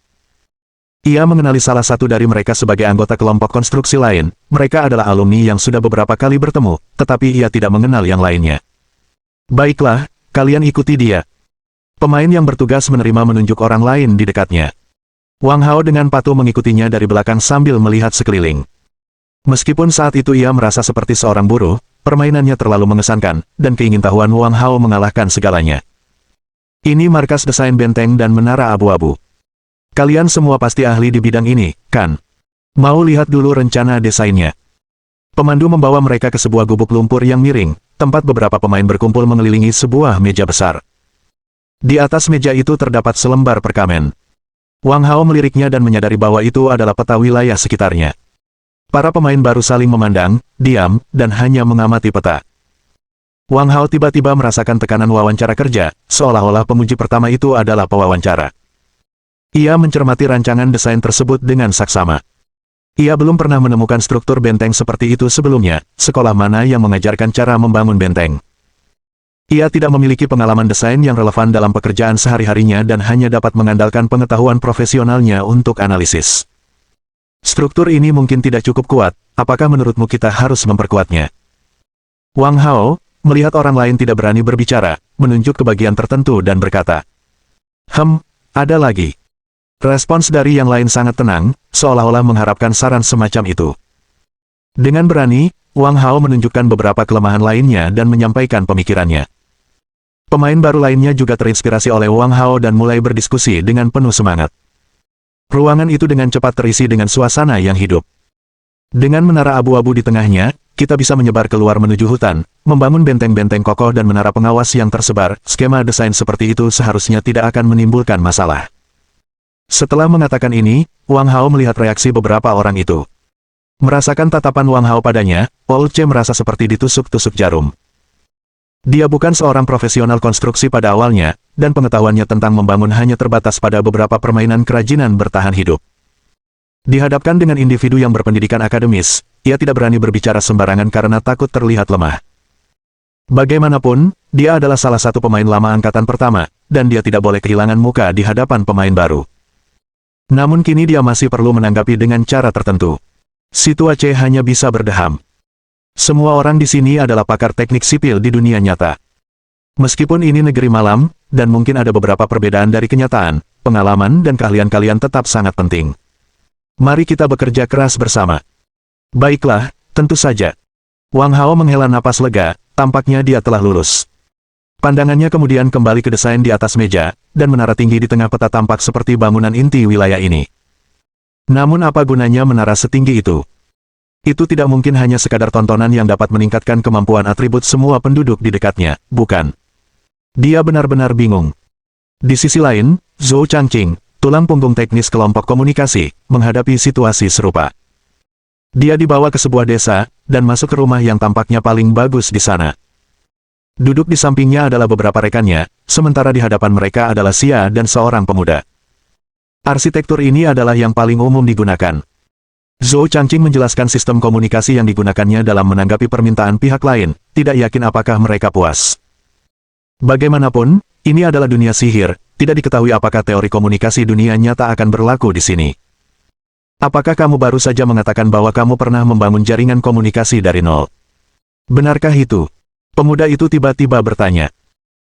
Ia mengenali salah satu dari mereka sebagai anggota kelompok konstruksi lain, mereka adalah alumni yang sudah beberapa kali bertemu, tetapi ia tidak mengenal yang lainnya. Baiklah, kalian ikuti dia. Pemain yang bertugas menerima menunjuk orang lain di dekatnya. Wang Hao dengan patuh mengikutinya dari belakang sambil melihat sekeliling. Meskipun saat itu ia merasa seperti seorang buruh, permainannya terlalu mengesankan, dan keingintahuan Wang Hao mengalahkan segalanya. Ini markas desain benteng dan menara abu-abu. Kalian semua pasti ahli di bidang ini, kan? Mau lihat dulu rencana desainnya. Pemandu membawa mereka ke sebuah gubuk lumpur yang miring, tempat beberapa pemain berkumpul mengelilingi sebuah meja besar. Di atas meja itu terdapat selembar perkamen. Wang Hao meliriknya dan menyadari bahwa itu adalah peta wilayah sekitarnya. Para pemain baru saling memandang, diam, dan hanya mengamati peta. Wang Hao tiba-tiba merasakan tekanan wawancara kerja, seolah-olah penguji pertama itu adalah pewawancara. Ia mencermati rancangan desain tersebut dengan saksama. Ia belum pernah menemukan struktur benteng seperti itu sebelumnya, sekolah mana yang mengajarkan cara membangun benteng. Ia tidak memiliki pengalaman desain yang relevan dalam pekerjaan sehari-harinya dan hanya dapat mengandalkan pengetahuan profesionalnya untuk analisis. Struktur ini mungkin tidak cukup kuat, apakah menurutmu kita harus memperkuatnya? Wang Hao, melihat orang lain tidak berani berbicara, menunjuk ke bagian tertentu dan berkata, ada lagi. Respons dari yang lain sangat tenang, seolah-olah mengharapkan saran semacam itu. Dengan berani, Wang Hao menunjukkan beberapa kelemahan lainnya dan menyampaikan pemikirannya. Pemain baru lainnya juga terinspirasi oleh Wang Hao dan mulai berdiskusi dengan penuh semangat. Ruangan itu dengan cepat terisi dengan suasana yang hidup. Dengan menara abu-abu di tengahnya, kita bisa menyebar keluar menuju hutan, membangun benteng-benteng kokoh dan menara pengawas yang tersebar. Skema desain seperti itu seharusnya tidak akan menimbulkan masalah. Setelah mengatakan ini, Wang Hao melihat reaksi beberapa orang itu. Merasakan tatapan Wang Hao padanya, Paul Che merasa seperti ditusuk-tusuk jarum. Dia bukan seorang profesional konstruksi pada awalnya, dan pengetahuannya tentang membangun hanya terbatas pada beberapa permainan kerajinan bertahan hidup. Dihadapkan dengan individu yang berpendidikan akademis, ia tidak berani berbicara sembarangan karena takut terlihat lemah. Bagaimanapun, dia adalah salah satu pemain lama angkatan pertama, dan dia tidak boleh kehilangan muka di hadapan pemain baru. Namun kini dia masih perlu menanggapi dengan cara tertentu. Situasi hanya bisa berdeham. Semua orang di sini adalah pakar teknik sipil di dunia nyata. Meskipun ini negeri malam, dan mungkin ada beberapa perbedaan dari kenyataan, pengalaman dan keahlian kalian tetap sangat penting. Mari kita bekerja keras bersama. Baiklah, tentu saja. Wang Hao menghela napas lega, tampaknya dia telah lulus. Pandangannya kemudian kembali ke desain di atas meja, dan menara tinggi di tengah peta tampak seperti bangunan inti wilayah ini. Namun apa gunanya menara setinggi itu? Itu tidak mungkin hanya sekadar tontonan yang dapat meningkatkan kemampuan atribut semua penduduk di dekatnya, bukan? Dia benar-benar bingung. Di sisi lain, Zhou Changqing, tulang punggung teknis kelompok komunikasi, menghadapi situasi serupa. Dia dibawa ke sebuah desa, dan masuk ke rumah yang tampaknya paling bagus di sana. Duduk di sampingnya adalah beberapa rekannya, sementara di hadapan mereka adalah Xia dan seorang pemuda. Arsitektur ini adalah yang paling umum digunakan. Zhou Changqing menjelaskan sistem komunikasi yang digunakannya dalam menanggapi permintaan pihak lain, tidak yakin apakah mereka puas. Bagaimanapun, ini adalah dunia sihir, tidak diketahui apakah teori komunikasi dunia nyata akan berlaku di sini. Apakah kamu baru saja mengatakan bahwa kamu pernah membangun jaringan komunikasi dari nol? Benarkah itu? Pemuda itu tiba-tiba bertanya.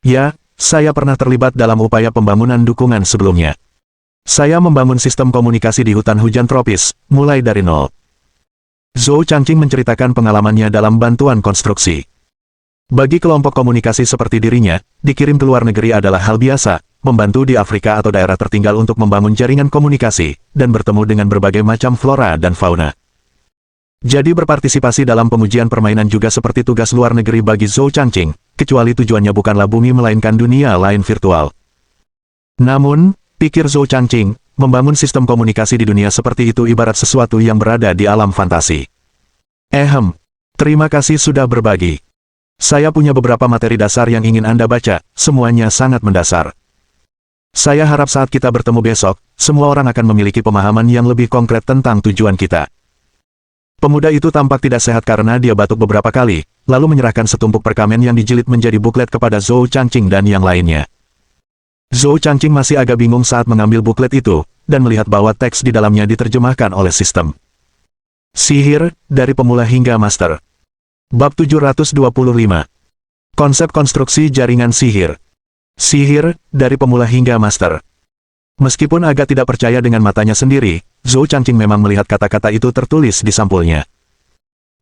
Ya, saya pernah terlibat dalam upaya pembangunan dukungan sebelumnya. Saya membangun sistem komunikasi di hutan hujan tropis, mulai dari nol. Zhou Changqing menceritakan pengalamannya dalam bantuan konstruksi. Bagi kelompok komunikasi seperti dirinya, dikirim ke luar negeri adalah hal biasa, membantu di Afrika atau daerah tertinggal untuk membangun jaringan komunikasi, dan bertemu dengan berbagai macam flora dan fauna. Jadi berpartisipasi dalam pengujian permainan juga seperti tugas luar negeri bagi Zhou Changqing, kecuali tujuannya bukanlah bumi melainkan dunia lain virtual. Namun, pikir Zhou Changqing, membangun sistem komunikasi di dunia seperti itu ibarat sesuatu yang berada di alam fantasi. Terima kasih sudah berbagi. Saya punya beberapa materi dasar yang ingin Anda baca, semuanya sangat mendasar. Saya harap saat kita bertemu besok, semua orang akan memiliki pemahaman yang lebih konkret tentang tujuan kita. Pemuda itu tampak tidak sehat karena dia batuk beberapa kali, lalu menyerahkan setumpuk perkamen yang dijilid menjadi buklet kepada Zhou Changqing dan yang lainnya. Zhou Changqing masih agak bingung saat mengambil buklet itu, dan melihat bahwa teks di dalamnya diterjemahkan oleh sistem. Sihir, dari pemula hingga master. Bab 725. Konsep konstruksi jaringan sihir. Sihir, dari pemula hingga master. Meskipun agak tidak percaya dengan matanya sendiri, Zhou Changqing memang melihat kata-kata itu tertulis di sampulnya.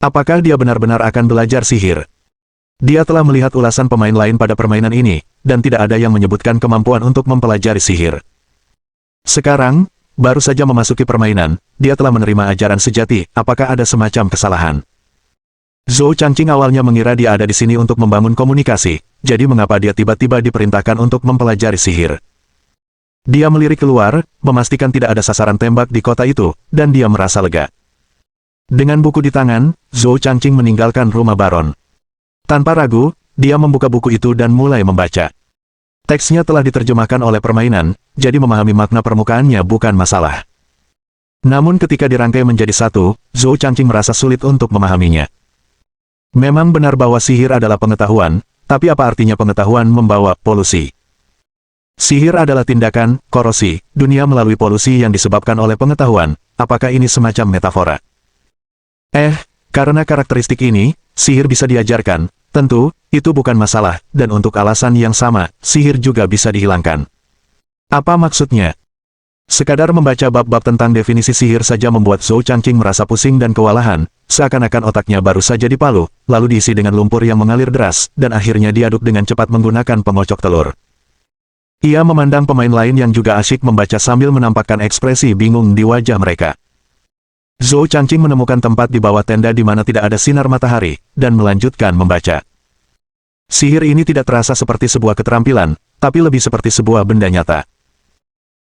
Apakah dia benar-benar akan belajar sihir? Dia telah melihat ulasan pemain lain pada permainan ini, dan tidak ada yang menyebutkan kemampuan untuk mempelajari sihir. Sekarang, baru saja memasuki permainan, dia telah menerima ajaran sejati, apakah ada semacam kesalahan? Zhou Changqing awalnya mengira dia ada di sini untuk membangun komunikasi, jadi mengapa dia tiba-tiba diperintahkan untuk mempelajari sihir? Dia melirik keluar, memastikan tidak ada sasaran tembak di kota itu, dan dia merasa lega. Dengan buku di tangan, Zhou Changqing meninggalkan rumah Baron. Tanpa ragu, dia membuka buku itu dan mulai membaca. Teksnya telah diterjemahkan oleh permainan, jadi memahami makna permukaannya bukan masalah. Namun ketika dirangkai menjadi satu, Zhou Changqing merasa sulit untuk memahaminya. Memang benar bahwa sihir adalah pengetahuan, tapi apa artinya pengetahuan membawa polusi? Sihir adalah tindakan, korosi, dunia melalui polusi yang disebabkan oleh pengetahuan. Apakah ini semacam metafora? Karena karakteristik ini, sihir bisa diajarkan, tentu, itu bukan masalah, dan untuk alasan yang sama, sihir juga bisa dihilangkan. Apa maksudnya? Sekadar membaca bab-bab tentang definisi sihir saja membuat Zhou Changqing merasa pusing dan kewalahan, seakan-akan otaknya baru saja dipalu, lalu diisi dengan lumpur yang mengalir deras, dan akhirnya diaduk dengan cepat menggunakan pengocok telur. Ia memandang pemain lain yang juga asyik membaca sambil menampakkan ekspresi bingung di wajah mereka. Zhou Changqing menemukan tempat di bawah tenda di mana tidak ada sinar matahari, dan melanjutkan membaca. Sihir ini tidak terasa seperti sebuah keterampilan, tapi lebih seperti sebuah benda nyata.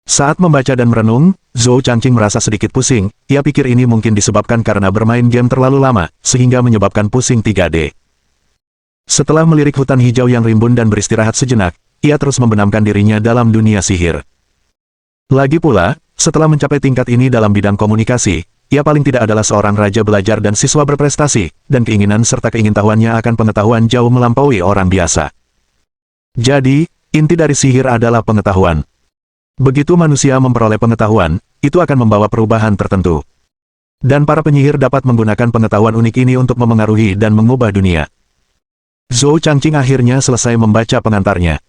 Saat membaca dan merenung, Zhou Changqing merasa sedikit pusing, ia pikir ini mungkin disebabkan karena bermain game terlalu lama, sehingga menyebabkan pusing 3D. Setelah melirik hutan hijau yang rimbun dan beristirahat sejenak, ia terus membenamkan dirinya dalam dunia sihir. Lagi pula, setelah mencapai tingkat ini dalam bidang komunikasi, ia paling tidak adalah seorang raja belajar dan siswa berprestasi, dan keinginan serta keingintahuannya akan pengetahuan jauh melampaui orang biasa. Jadi, inti dari sihir adalah pengetahuan. Begitu manusia memperoleh pengetahuan, itu akan membawa perubahan tertentu. Dan para penyihir dapat menggunakan pengetahuan unik ini untuk memengaruhi dan mengubah dunia. Zhou Changqing akhirnya selesai membaca pengantarnya.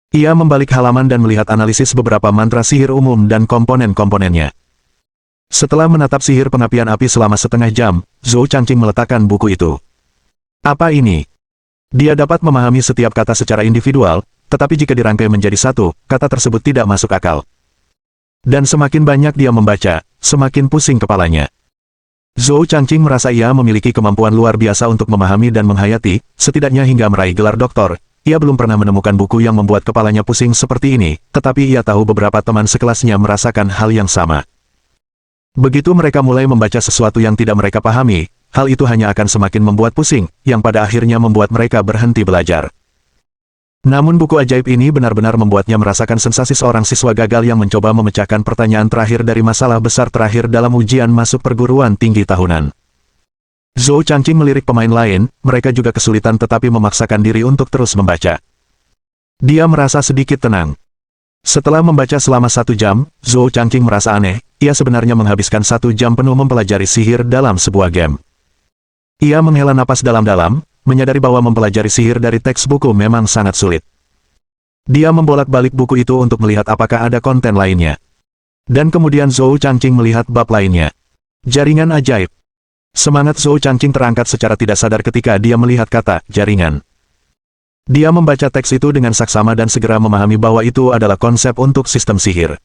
Ia membalik halaman dan melihat analisis beberapa mantra sihir umum dan komponen-komponennya. Setelah menatap sihir pengapian api selama setengah jam, Zhou Changqing meletakkan buku itu. Apa ini? Dia dapat memahami setiap kata secara individual, tetapi jika dirangkai menjadi satu, kata tersebut tidak masuk akal. Dan semakin banyak dia membaca, semakin pusing kepalanya. Zhou Changqing merasa ia memiliki kemampuan luar biasa untuk memahami dan menghayati, setidaknya hingga meraih gelar doktor. Ia belum pernah menemukan buku yang membuat kepalanya pusing seperti ini, tetapi ia tahu beberapa teman sekelasnya merasakan hal yang sama. Begitu mereka mulai membaca sesuatu yang tidak mereka pahami, hal itu hanya akan semakin membuat pusing, yang pada akhirnya membuat mereka berhenti belajar. Namun buku ajaib ini benar-benar membuatnya merasakan sensasi seorang siswa gagal yang mencoba memecahkan pertanyaan terakhir dari masalah besar terakhir dalam ujian masuk perguruan tinggi tahunan. Zhou Changqing melirik pemain lain, mereka juga kesulitan tetapi memaksakan diri untuk terus membaca. Dia merasa sedikit tenang. Setelah membaca selama 1 jam, Zhou Changqing merasa aneh, ia sebenarnya menghabiskan 1 jam penuh mempelajari sihir dalam sebuah game. Ia menghela napas dalam-dalam, menyadari bahwa mempelajari sihir dari teks buku memang sangat sulit. Dia membolak-balik buku itu untuk melihat apakah ada konten lainnya. Dan kemudian Zhou Changqing melihat bab lainnya. Jaringan ajaib. Semangat Zhou Changqing terangkat secara tidak sadar ketika dia melihat kata jaringan. Dia membaca teks itu dengan saksama dan segera memahami bahwa itu adalah konsep untuk sistem sihir.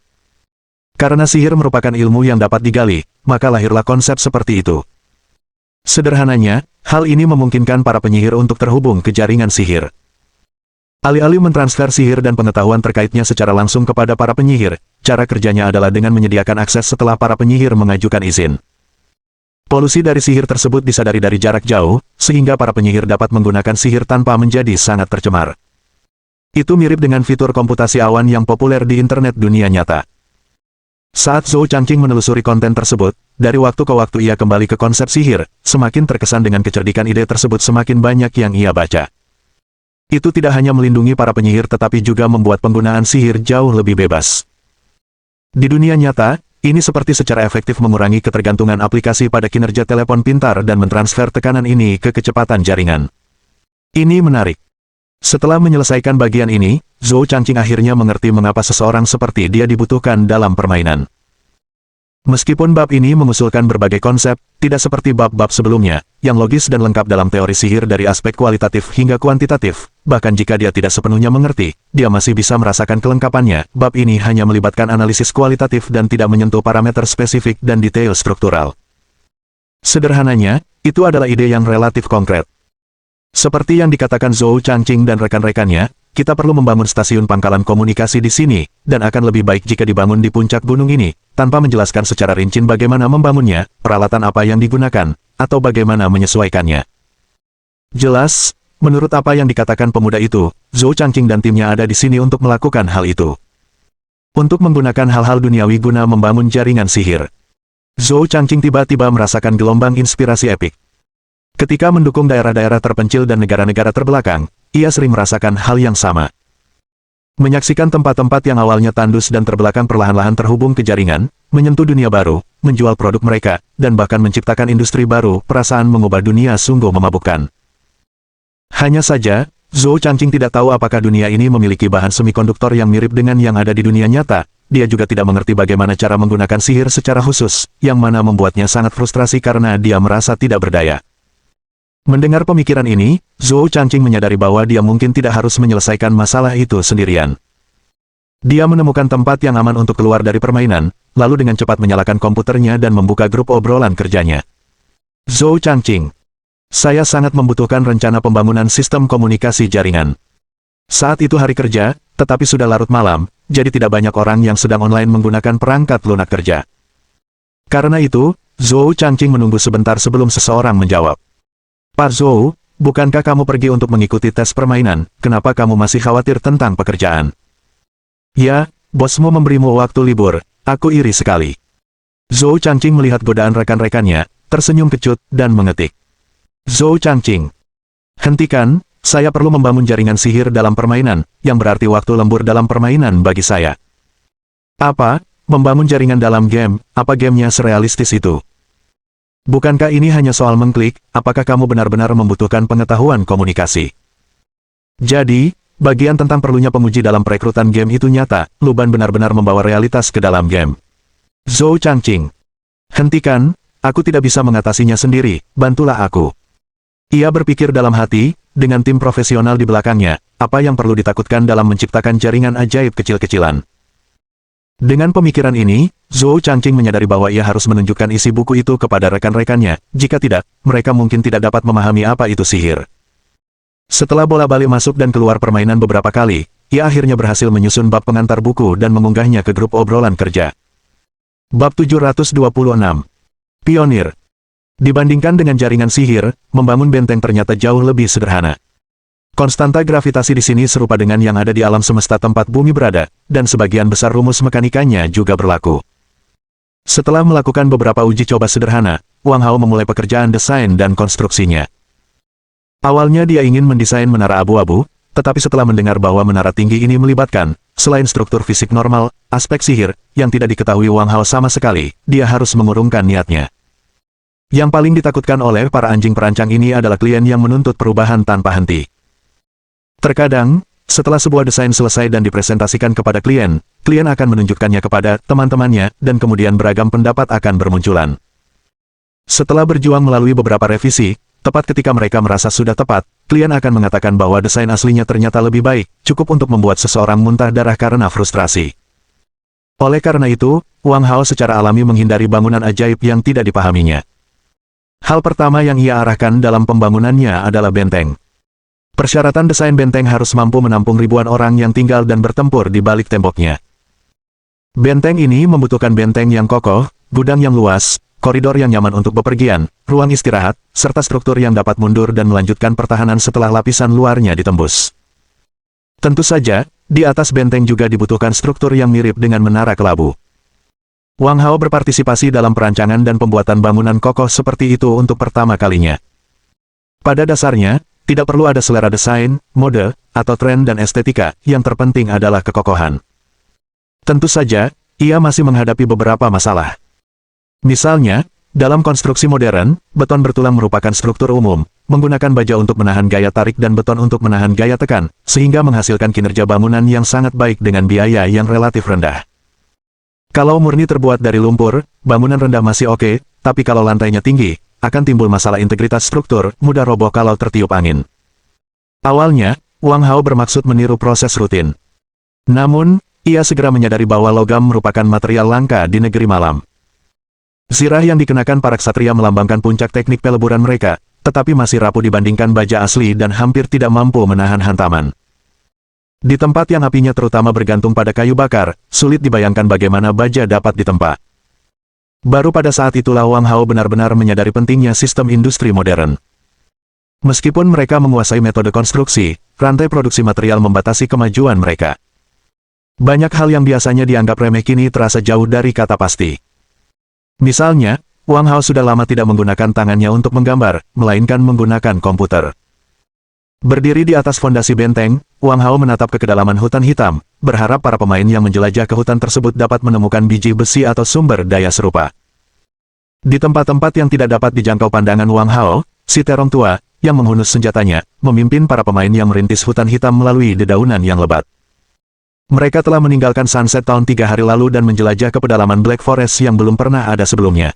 Karena sihir merupakan ilmu yang dapat digali, maka lahirlah konsep seperti itu. Sederhananya, hal ini memungkinkan para penyihir untuk terhubung ke jaringan sihir. Alih-alih mentransfer sihir dan pengetahuan terkaitnya secara langsung kepada para penyihir, cara kerjanya adalah dengan menyediakan akses setelah para penyihir mengajukan izin. Polusi dari sihir tersebut disadari dari jarak jauh, sehingga para penyihir dapat menggunakan sihir tanpa menjadi sangat tercemar. Itu mirip dengan fitur komputasi awan yang populer di internet dunia nyata. Saat Zhou Changqing menelusuri konten tersebut, dari waktu ke waktu ia kembali ke konsep sihir, semakin terkesan dengan kecerdikan ide tersebut semakin banyak yang ia baca. Itu tidak hanya melindungi para penyihir tetapi juga membuat penggunaan sihir jauh lebih bebas. Di dunia nyata, ini seperti secara efektif mengurangi ketergantungan aplikasi pada kinerja telepon pintar dan mentransfer tekanan ini ke kecepatan jaringan. Ini menarik. Setelah menyelesaikan bagian ini, Zhou Changqing akhirnya mengerti mengapa seseorang seperti dia dibutuhkan dalam permainan. Meskipun bab ini mengusulkan berbagai konsep, tidak seperti bab-bab sebelumnya, yang logis dan lengkap dalam teori sihir dari aspek kualitatif hingga kuantitatif, bahkan jika dia tidak sepenuhnya mengerti, dia masih bisa merasakan kelengkapannya. Bab ini hanya melibatkan analisis kualitatif dan tidak menyentuh parameter spesifik dan detail struktural. Sederhananya, itu adalah ide yang relatif konkret. Seperti yang dikatakan Zhou Changqing dan rekan-rekannya, kita perlu membangun stasiun pangkalan komunikasi di sini, dan akan lebih baik jika dibangun di puncak gunung ini, tanpa menjelaskan secara rinci bagaimana membangunnya, peralatan apa yang digunakan, atau bagaimana menyesuaikannya. Jelas, menurut apa yang dikatakan pemuda itu, Zhou Changqing dan timnya ada di sini untuk melakukan hal itu. Untuk menggunakan hal-hal duniawi guna membangun jaringan sihir. Zhou Changqing tiba-tiba merasakan gelombang inspirasi epik. Ketika mendukung daerah-daerah terpencil dan negara-negara terbelakang, ia sering merasakan hal yang sama. Menyaksikan tempat-tempat yang awalnya tandus dan terbelakang perlahan-lahan terhubung ke jaringan, menyentuh dunia baru, menjual produk mereka, dan bahkan menciptakan industri baru, perasaan mengubah dunia sungguh memabukkan. Hanya saja, Zhou Changqing tidak tahu apakah dunia ini memiliki bahan semikonduktor yang mirip dengan yang ada di dunia nyata. Dia juga tidak mengerti bagaimana cara menggunakan sihir secara khusus, yang mana membuatnya sangat frustrasi karena dia merasa tidak berdaya. Mendengar pemikiran ini, Zhou Changqing menyadari bahwa dia mungkin tidak harus menyelesaikan masalah itu sendirian. Dia menemukan tempat yang aman untuk keluar dari permainan, lalu dengan cepat menyalakan komputernya dan membuka grup obrolan kerjanya. Zhou Changqing, saya sangat membutuhkan rencana pembangunan sistem komunikasi jaringan. Saat itu hari kerja, tetapi sudah larut malam, jadi tidak banyak orang yang sedang online menggunakan perangkat lunak kerja. Karena itu, Zhou Changqing menunggu sebentar sebelum seseorang menjawab. Pak Zhou, bukankah kamu pergi untuk mengikuti tes permainan, kenapa kamu masih khawatir tentang pekerjaan? Ya, bosmu memberimu waktu libur, aku iri sekali. Zhou Changqing melihat godaan rekan-rekannya, tersenyum kecut, dan mengetik. Zhou Changqing, hentikan, saya perlu membangun jaringan sihir dalam permainan, yang berarti waktu lembur dalam permainan bagi saya. Apa? Membangun jaringan dalam game, apa gamenya serealistis itu? Bukankah ini hanya soal mengklik, apakah kamu benar-benar membutuhkan pengetahuan komunikasi? Jadi, bagian tentang perlunya penguji dalam perekrutan game itu nyata, Luban benar-benar membawa realitas ke dalam game. Zhou Changqing, hentikan, aku tidak bisa mengatasinya sendiri, bantulah aku. Ia berpikir dalam hati, dengan tim profesional di belakangnya, apa yang perlu ditakutkan dalam menciptakan jaringan ajaib kecil-kecilan. Dengan pemikiran ini, Zhou Changqing menyadari bahwa ia harus menunjukkan isi buku itu kepada rekan-rekannya, jika tidak, mereka mungkin tidak dapat memahami apa itu sihir. Setelah bolak-balik masuk dan keluar permainan beberapa kali, ia akhirnya berhasil menyusun bab pengantar buku dan mengunggahnya ke grup obrolan kerja. Bab 726. Pionir. Dibandingkan dengan jaringan sihir, membangun benteng ternyata jauh lebih sederhana. Konstanta gravitasi di sini serupa dengan yang ada di alam semesta tempat bumi berada, dan sebagian besar rumus mekanikanya juga berlaku. Setelah melakukan beberapa uji coba sederhana, Wang Hao memulai pekerjaan desain dan konstruksinya. Awalnya dia ingin mendesain menara abu-abu, tetapi setelah mendengar bahwa menara tinggi ini melibatkan, selain struktur fisik normal, aspek sihir, yang tidak diketahui Wang Hao sama sekali, dia harus mengurungkan niatnya. Yang paling ditakutkan oleh para anjing perancang ini adalah klien yang menuntut perubahan tanpa henti. Terkadang, setelah sebuah desain selesai dan dipresentasikan kepada klien, klien akan menunjukkannya kepada teman-temannya, dan kemudian beragam pendapat akan bermunculan. Setelah berjuang melalui beberapa revisi, tepat ketika mereka merasa sudah tepat, klien akan mengatakan bahwa desain aslinya ternyata lebih baik, cukup untuk membuat seseorang muntah darah karena frustrasi. Oleh karena itu, Wang Hao secara alami menghindari bangunan ajaib yang tidak dipahaminya. Hal pertama yang ia arahkan dalam pembangunannya adalah benteng. Persyaratan desain benteng harus mampu menampung ribuan orang yang tinggal dan bertempur di balik temboknya. Benteng ini membutuhkan benteng yang kokoh, gudang yang luas, koridor yang nyaman untuk bepergian, ruang istirahat, serta struktur yang dapat mundur dan melanjutkan pertahanan setelah lapisan luarnya ditembus. Tentu saja, di atas benteng juga dibutuhkan struktur yang mirip dengan menara kelabu. Wang Hao berpartisipasi dalam perancangan dan pembuatan bangunan kokoh seperti itu untuk pertama kalinya. Pada dasarnya, tidak perlu ada selera desain, mode, atau tren dan estetika, yang terpenting adalah kekokohan. Tentu saja, ia masih menghadapi beberapa masalah. Misalnya, Dalam konstruksi modern, beton bertulang merupakan struktur umum, menggunakan baja untuk menahan gaya tarik dan beton untuk menahan gaya tekan, sehingga menghasilkan kinerja bangunan yang sangat baik dengan biaya yang relatif rendah. Kalau murni terbuat dari lumpur, bangunan rendah masih oke, tapi kalau lantainya tinggi, akan timbul masalah integritas struktur, mudah roboh kalau tertiup angin. Awalnya, Wang Hao bermaksud meniru proses rutin. Namun, ia segera menyadari bahwa logam merupakan material langka di negeri malam. Zirah yang dikenakan para ksatria melambangkan puncak teknik peleburan mereka, tetapi masih rapuh dibandingkan baja asli dan hampir tidak mampu menahan hantaman. Di tempat yang apinya terutama bergantung pada kayu bakar, sulit dibayangkan bagaimana baja dapat ditempa. Baru pada saat itulah Wang Hao benar-benar menyadari pentingnya sistem industri modern. Meskipun mereka menguasai metode konstruksi, rantai produksi material membatasi kemajuan mereka. Banyak hal yang biasanya dianggap remeh kini terasa jauh dari kata pasti. Misalnya, Wang Hao sudah lama tidak menggunakan tangannya untuk menggambar, melainkan menggunakan komputer. Berdiri di atas fondasi benteng, Wang Hao menatap ke kedalaman hutan hitam, berharap para pemain yang menjelajah ke hutan tersebut dapat menemukan biji besi atau sumber daya serupa. Di tempat-tempat yang tidak dapat dijangkau pandangan Wang Hao, si terong tua, yang menghunus senjatanya, memimpin para pemain yang merintis hutan hitam melalui dedaunan yang lebat. Mereka telah meninggalkan Sunset Town 3 hari lalu dan menjelajah ke pedalaman Black Forest yang belum pernah ada sebelumnya.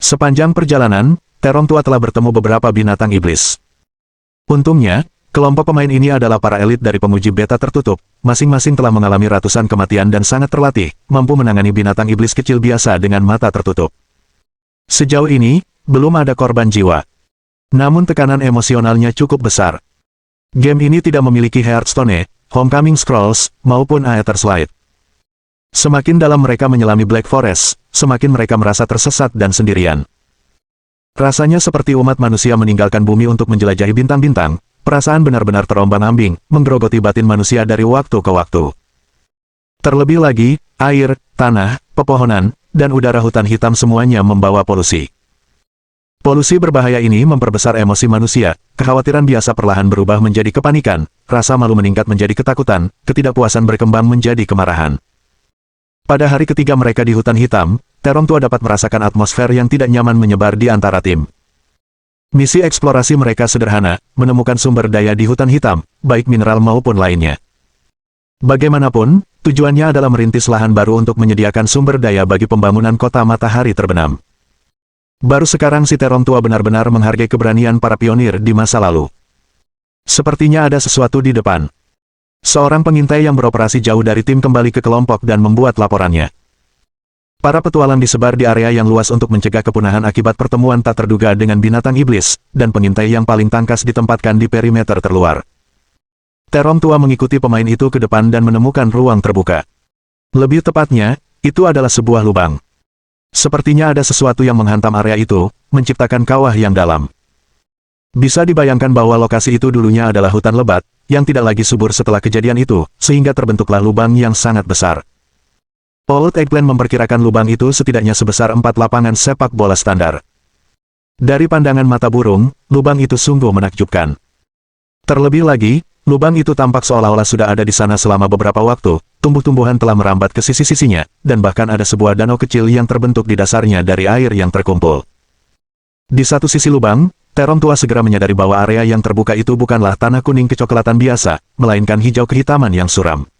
Sepanjang perjalanan, terong tua telah bertemu beberapa binatang iblis. Untungnya, kelompok pemain ini adalah para elit dari penguji beta tertutup, masing-masing telah mengalami ratusan kematian dan sangat terlatih, mampu menangani binatang iblis kecil biasa dengan mata tertutup. Sejauh ini, belum ada korban jiwa. Namun tekanan emosionalnya cukup besar. Game ini tidak memiliki Hearthstone, Homecoming Scrolls, maupun Aether Slide. Semakin dalam mereka menyelami Black Forest, semakin mereka merasa tersesat dan sendirian. Rasanya seperti umat manusia meninggalkan bumi untuk menjelajahi bintang-bintang, perasaan benar-benar terombang-ambing, menggerogoti batin manusia dari waktu ke waktu. Terlebih lagi, air, tanah, pepohonan, dan udara hutan hitam semuanya membawa polusi. Polusi berbahaya ini memperbesar emosi manusia, kekhawatiran biasa perlahan berubah menjadi kepanikan, rasa malu meningkat menjadi ketakutan, ketidakpuasan berkembang menjadi kemarahan. Pada hari ketiga mereka di hutan hitam, terong tua dapat merasakan atmosfer yang tidak nyaman menyebar di antara tim. Misi eksplorasi mereka sederhana, menemukan sumber daya di hutan hitam, baik mineral maupun lainnya. Bagaimanapun, tujuannya adalah merintis lahan baru untuk menyediakan sumber daya bagi pembangunan kota matahari terbenam. Baru sekarang si terong tua benar-benar menghargai keberanian para pionir di masa lalu. Sepertinya ada sesuatu di depan. Seorang pengintai yang beroperasi jauh dari tim kembali ke kelompok dan membuat laporannya. Para petualang disebar di area yang luas untuk mencegah kepunahan akibat pertemuan tak terduga dengan binatang iblis, dan pengintai yang paling tangkas ditempatkan di perimeter terluar. Terong tua mengikuti pemain itu ke depan dan menemukan ruang terbuka. Lebih tepatnya, itu adalah sebuah lubang. Sepertinya ada sesuatu yang menghantam area itu, menciptakan kawah yang dalam. Bisa dibayangkan bahwa lokasi itu dulunya adalah hutan lebat, yang tidak lagi subur setelah kejadian itu, sehingga terbentuklah lubang yang sangat besar. Old Eggplant memperkirakan lubang itu setidaknya sebesar 4 lapangan sepak bola standar. Dari pandangan mata burung, lubang itu sungguh menakjubkan. Terlebih lagi, lubang itu tampak seolah-olah sudah ada di sana selama beberapa waktu, tumbuh-tumbuhan telah merambat ke sisi-sisinya, dan bahkan ada sebuah danau kecil yang terbentuk di dasarnya dari air yang terkumpul. Di satu sisi lubang, terong tua segera menyadari bahwa area yang terbuka itu bukanlah tanah kuning kecoklatan biasa, melainkan hijau kehitaman yang suram.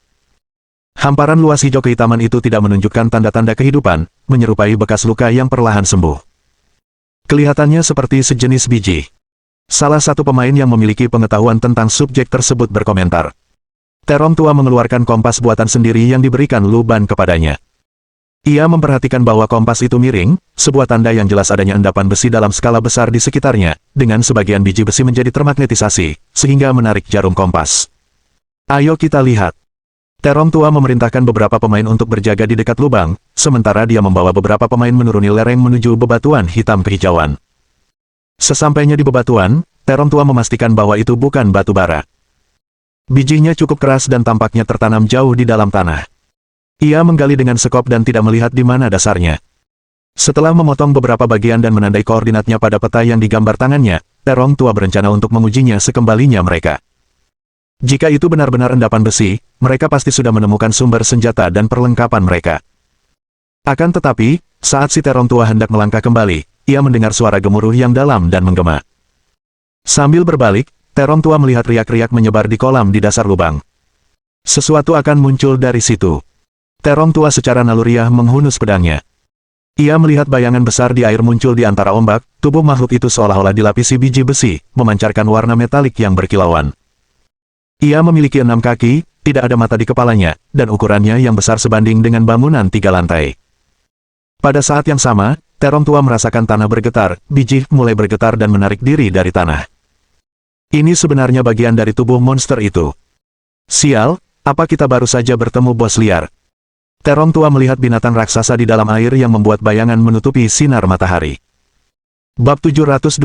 Hamparan luas hijau kehitaman itu tidak menunjukkan tanda-tanda kehidupan, menyerupai bekas luka yang perlahan sembuh. Kelihatannya seperti sejenis biji. Salah satu pemain yang memiliki pengetahuan tentang subjek tersebut berkomentar. Terong tua mengeluarkan kompas buatan sendiri yang diberikan Luban kepadanya. Ia memperhatikan bahwa kompas itu miring, sebuah tanda yang jelas adanya endapan besi dalam skala besar di sekitarnya, dengan sebagian biji besi menjadi termagnetisasi, sehingga menarik jarum kompas. Ayo kita lihat. Terong tua memerintahkan beberapa pemain untuk berjaga di dekat lubang, sementara dia membawa beberapa pemain menuruni lereng menuju bebatuan hitam kehijauan. Sesampainya di bebatuan, terong tua memastikan bahwa itu bukan batu bara. Bijinya cukup keras dan tampaknya tertanam jauh di dalam tanah. Ia menggali dengan sekop dan tidak melihat di mana dasarnya. Setelah memotong beberapa bagian dan menandai koordinatnya pada peta yang digambar tangannya, terong tua berencana untuk mengujinya sekembalinya mereka. Jika itu benar-benar endapan besi, mereka pasti sudah menemukan sumber senjata dan perlengkapan mereka. Akan tetapi, Saat si terong tua hendak melangkah kembali, ia mendengar suara gemuruh yang dalam dan menggema. Sambil berbalik, terong tua melihat riak-riak menyebar di kolam di dasar lubang. Sesuatu akan muncul dari situ. Terong tua secara naluriah menghunus pedangnya. Ia melihat bayangan besar di air muncul di antara ombak, tubuh makhluk itu seolah-olah dilapisi biji besi, memancarkan warna metalik yang berkilauan. Ia memiliki 6 kaki, tidak ada mata di kepalanya, dan ukurannya yang besar sebanding dengan bangunan 3 lantai. Pada saat yang sama, terong tua merasakan tanah bergetar, biji mulai bergetar dan menarik diri dari tanah. Ini sebenarnya bagian dari tubuh monster itu. Sial, apa kita baru saja bertemu bos liar? Terong tua melihat binatang raksasa di dalam air yang membuat bayangan menutupi sinar matahari. Bab 727.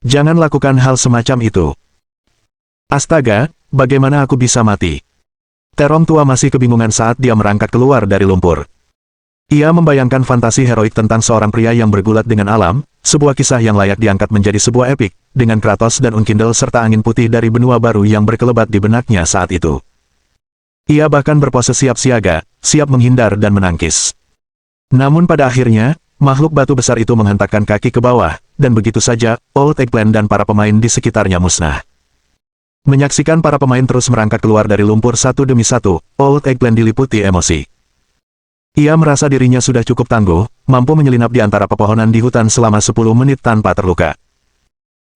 Jangan lakukan hal semacam itu. Astaga, bagaimana aku bisa mati? Terong tua masih kebingungan saat dia merangkak keluar dari lumpur. Ia membayangkan fantasi heroik tentang seorang pria yang bergulat dengan alam, sebuah kisah yang layak diangkat menjadi sebuah epik, dengan Kratos dan Unkindle serta angin putih dari benua baru yang berkelebat di benaknya saat itu. Ia bahkan berpose siap siaga, siap menghindar dan menangkis. Namun pada akhirnya, makhluk batu besar itu menghentakkan kaki ke bawah, dan begitu saja, Old Eggplant dan para pemain di sekitarnya musnah. Menyaksikan para pemain terus merangkak keluar dari lumpur satu demi satu, Old Eggplant diliputi emosi. Ia merasa dirinya sudah cukup tangguh, mampu menyelinap di antara pepohonan di hutan selama 10 menit tanpa terluka.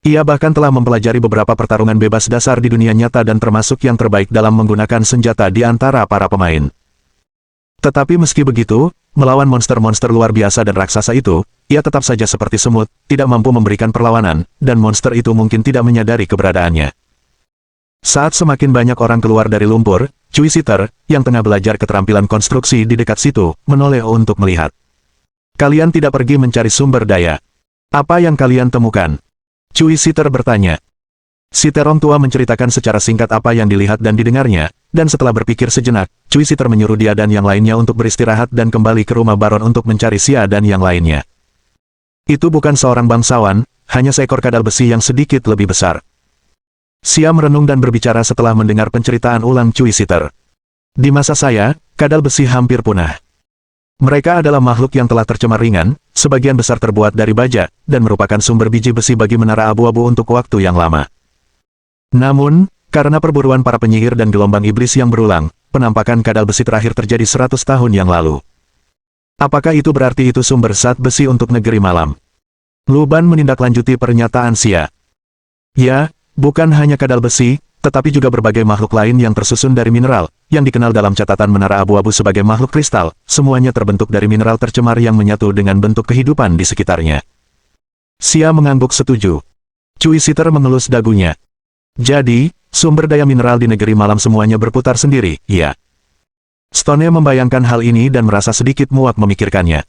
Ia bahkan telah mempelajari beberapa pertarungan bebas dasar di dunia nyata dan termasuk yang terbaik dalam menggunakan senjata di antara para pemain. Tetapi meski begitu, melawan monster-monster luar biasa dan raksasa itu, ia tetap saja seperti semut, tidak mampu memberikan perlawanan, dan monster itu mungkin tidak menyadari keberadaannya. Saat semakin banyak orang keluar dari lumpur, Cui Sitter, yang tengah belajar keterampilan konstruksi di dekat situ, menoleh untuk melihat. Kalian tidak pergi mencari sumber daya. Apa yang kalian temukan? Cui Sitter bertanya. Si terong tua menceritakan secara singkat apa yang dilihat dan didengarnya, dan setelah berpikir sejenak, Cui Sitter menyuruh dia dan yang lainnya untuk beristirahat dan kembali ke rumah Baron untuk mencari Xia dan yang lainnya. Itu bukan seorang bangsawan, hanya seekor kadal besi yang sedikit lebih besar. Xia merenung dan berbicara setelah mendengar penceritaan ulang Cui Sitter. Di masa saya, kadal besi hampir punah. Mereka adalah makhluk yang telah tercemar ringan, sebagian besar terbuat dari baja, dan merupakan sumber biji besi bagi menara abu-abu untuk waktu yang lama. Namun, karena perburuan para penyihir dan gelombang iblis yang berulang, penampakan kadal besi terakhir terjadi 100 tahun yang lalu. Apakah itu berarti itu sumber zat besi untuk negeri malam? Lu Ban menindaklanjuti pernyataan Xia. Ya, bukan hanya kadal besi, tetapi juga berbagai makhluk lain yang tersusun dari mineral, yang dikenal dalam catatan menara abu-abu sebagai makhluk kristal, semuanya terbentuk dari mineral tercemar yang menyatu dengan bentuk kehidupan di sekitarnya. Xia mengangguk setuju. Cui Sitter mengelus dagunya. Jadi, sumber daya mineral di negeri malam semuanya berputar sendiri, iya. Stone membayangkan hal ini dan merasa sedikit muak memikirkannya.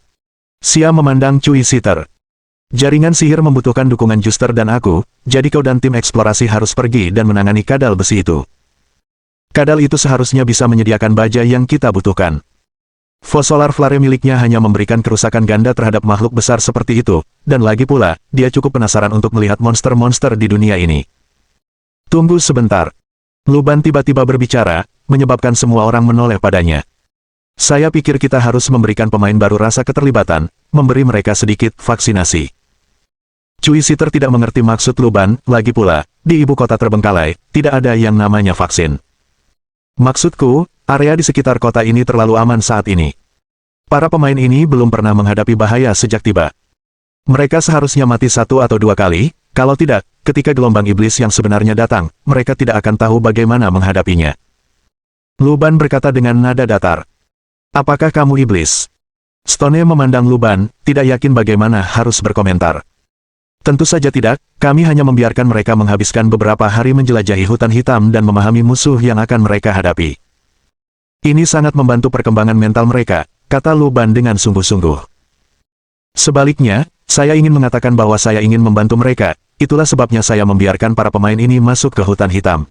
Xia memandang Cui Sitter. Jaringan sihir membutuhkan dukungan Juster dan aku, jadi kau dan tim eksplorasi harus pergi dan menangani kadal besi itu. Kadal itu seharusnya bisa menyediakan baja yang kita butuhkan. Fosolar Flare miliknya hanya memberikan kerusakan ganda terhadap makhluk besar seperti itu, dan lagi pula, dia cukup penasaran untuk melihat monster-monster di dunia ini. Tunggu sebentar. Lu Ban tiba-tiba berbicara, menyebabkan semua orang menoleh padanya. Saya pikir kita harus memberikan pemain baru rasa keterlibatan, memberi mereka sedikit vaksinasi. Cui Sitter tidak mengerti maksud Lu Ban, lagi pula, di ibu kota terbengkalai, tidak ada yang namanya vaksin. Maksudku, area di sekitar kota ini terlalu aman saat ini. Para pemain ini belum pernah menghadapi bahaya sejak tiba. Mereka seharusnya mati 1 atau 2 kali, kalau tidak, ketika gelombang iblis yang sebenarnya datang, mereka tidak akan tahu bagaimana menghadapinya. Lu Ban berkata dengan nada datar. Apakah kamu iblis? Stone memandang Lu Ban, tidak yakin bagaimana harus berkomentar. Tentu saja tidak, kami hanya membiarkan mereka menghabiskan beberapa hari menjelajahi hutan hitam dan memahami musuh yang akan mereka hadapi. Ini sangat membantu perkembangan mental mereka, kata Lu Ban dengan sungguh-sungguh. Sebaliknya, saya ingin mengatakan bahwa saya ingin membantu mereka, itulah sebabnya saya membiarkan para pemain ini masuk ke hutan hitam.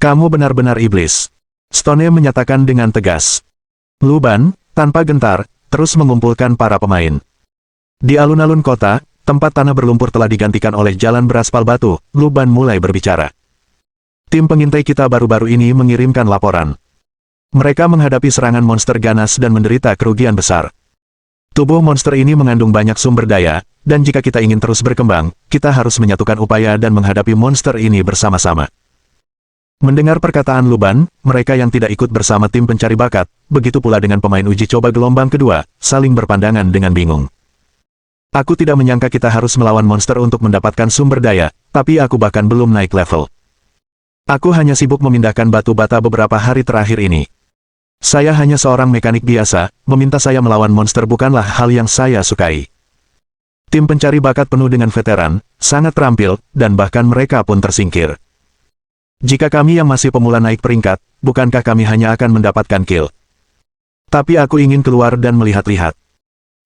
Kamu benar-benar iblis. Stone menyatakan dengan tegas. Lu Ban, tanpa gentar, terus mengumpulkan para pemain. Di alun-alun kota, tempat tanah berlumpur telah digantikan oleh jalan beraspal batu, Lu Ban mulai berbicara. Tim pengintai kita baru-baru ini mengirimkan laporan. Mereka menghadapi serangan monster ganas dan menderita kerugian besar. Tubuh monster ini mengandung banyak sumber daya, dan jika kita ingin terus berkembang, kita harus menyatukan upaya dan menghadapi monster ini bersama-sama. Mendengar perkataan Luban, mereka yang tidak ikut bersama tim pencari bakat, begitu pula dengan pemain uji coba gelombang kedua, saling berpandangan dengan bingung. Aku tidak menyangka kita harus melawan monster untuk mendapatkan sumber daya, tapi aku bahkan belum naik level. Aku hanya sibuk memindahkan batu bata beberapa hari terakhir ini. Saya hanya seorang mekanik biasa, meminta saya melawan monster bukanlah hal yang saya sukai. Tim pencari bakat penuh dengan veteran, sangat terampil, dan bahkan mereka pun tersingkir. Jika kami yang masih pemula naik peringkat, bukankah kami hanya akan mendapatkan kill? Tapi aku ingin keluar dan melihat-lihat.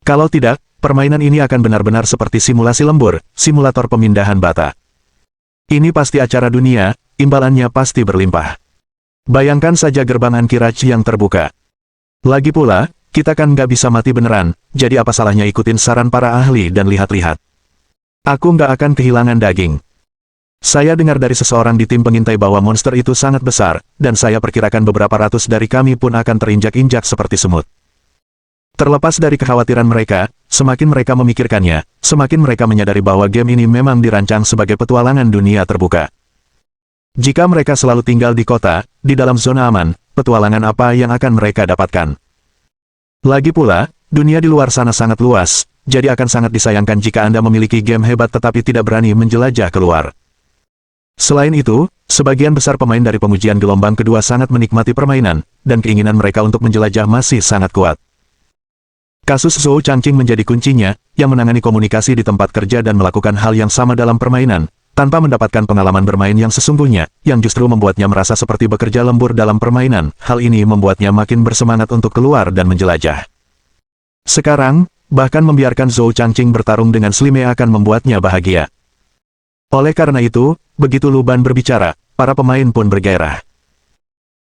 Kalau tidak, permainan ini akan benar-benar seperti simulasi lembur, simulator pemindahan bata. Ini pasti acara dunia, imbalannya pasti berlimpah. Bayangkan saja gerbang Ankiraj yang terbuka. Lagi pula, kita kan nggak bisa mati beneran, jadi apa salahnya ikutin saran para ahli dan lihat-lihat. Aku nggak akan kehilangan daging. Saya dengar dari seseorang di tim pengintai bahwa monster itu sangat besar, dan saya perkirakan beberapa ratus dari kami pun akan terinjak-injak seperti semut. Terlepas dari kekhawatiran mereka, semakin mereka memikirkannya, semakin mereka menyadari bahwa game ini memang dirancang sebagai petualangan dunia terbuka. Jika mereka selalu tinggal di kota, di dalam zona aman, petualangan apa yang akan mereka dapatkan? Lagi pula, dunia di luar sana sangat luas, jadi akan sangat disayangkan jika Anda memiliki game hebat tetapi tidak berani menjelajah keluar. Selain itu, sebagian besar pemain dari pengujian gelombang kedua sangat menikmati permainan, dan keinginan mereka untuk menjelajah masih sangat kuat. Kasus Zhou Changqing menjadi kuncinya, yang menangani komunikasi di tempat kerja dan melakukan hal yang sama dalam permainan, tanpa mendapatkan pengalaman bermain yang sesungguhnya, yang justru membuatnya merasa seperti bekerja lembur dalam permainan. Hal ini membuatnya makin bersemangat untuk keluar dan menjelajah. Sekarang, bahkan membiarkan Zhou Changqing bertarung dengan Slime akan membuatnya bahagia. Oleh karena itu, begitu Luban berbicara, para pemain pun bergairah.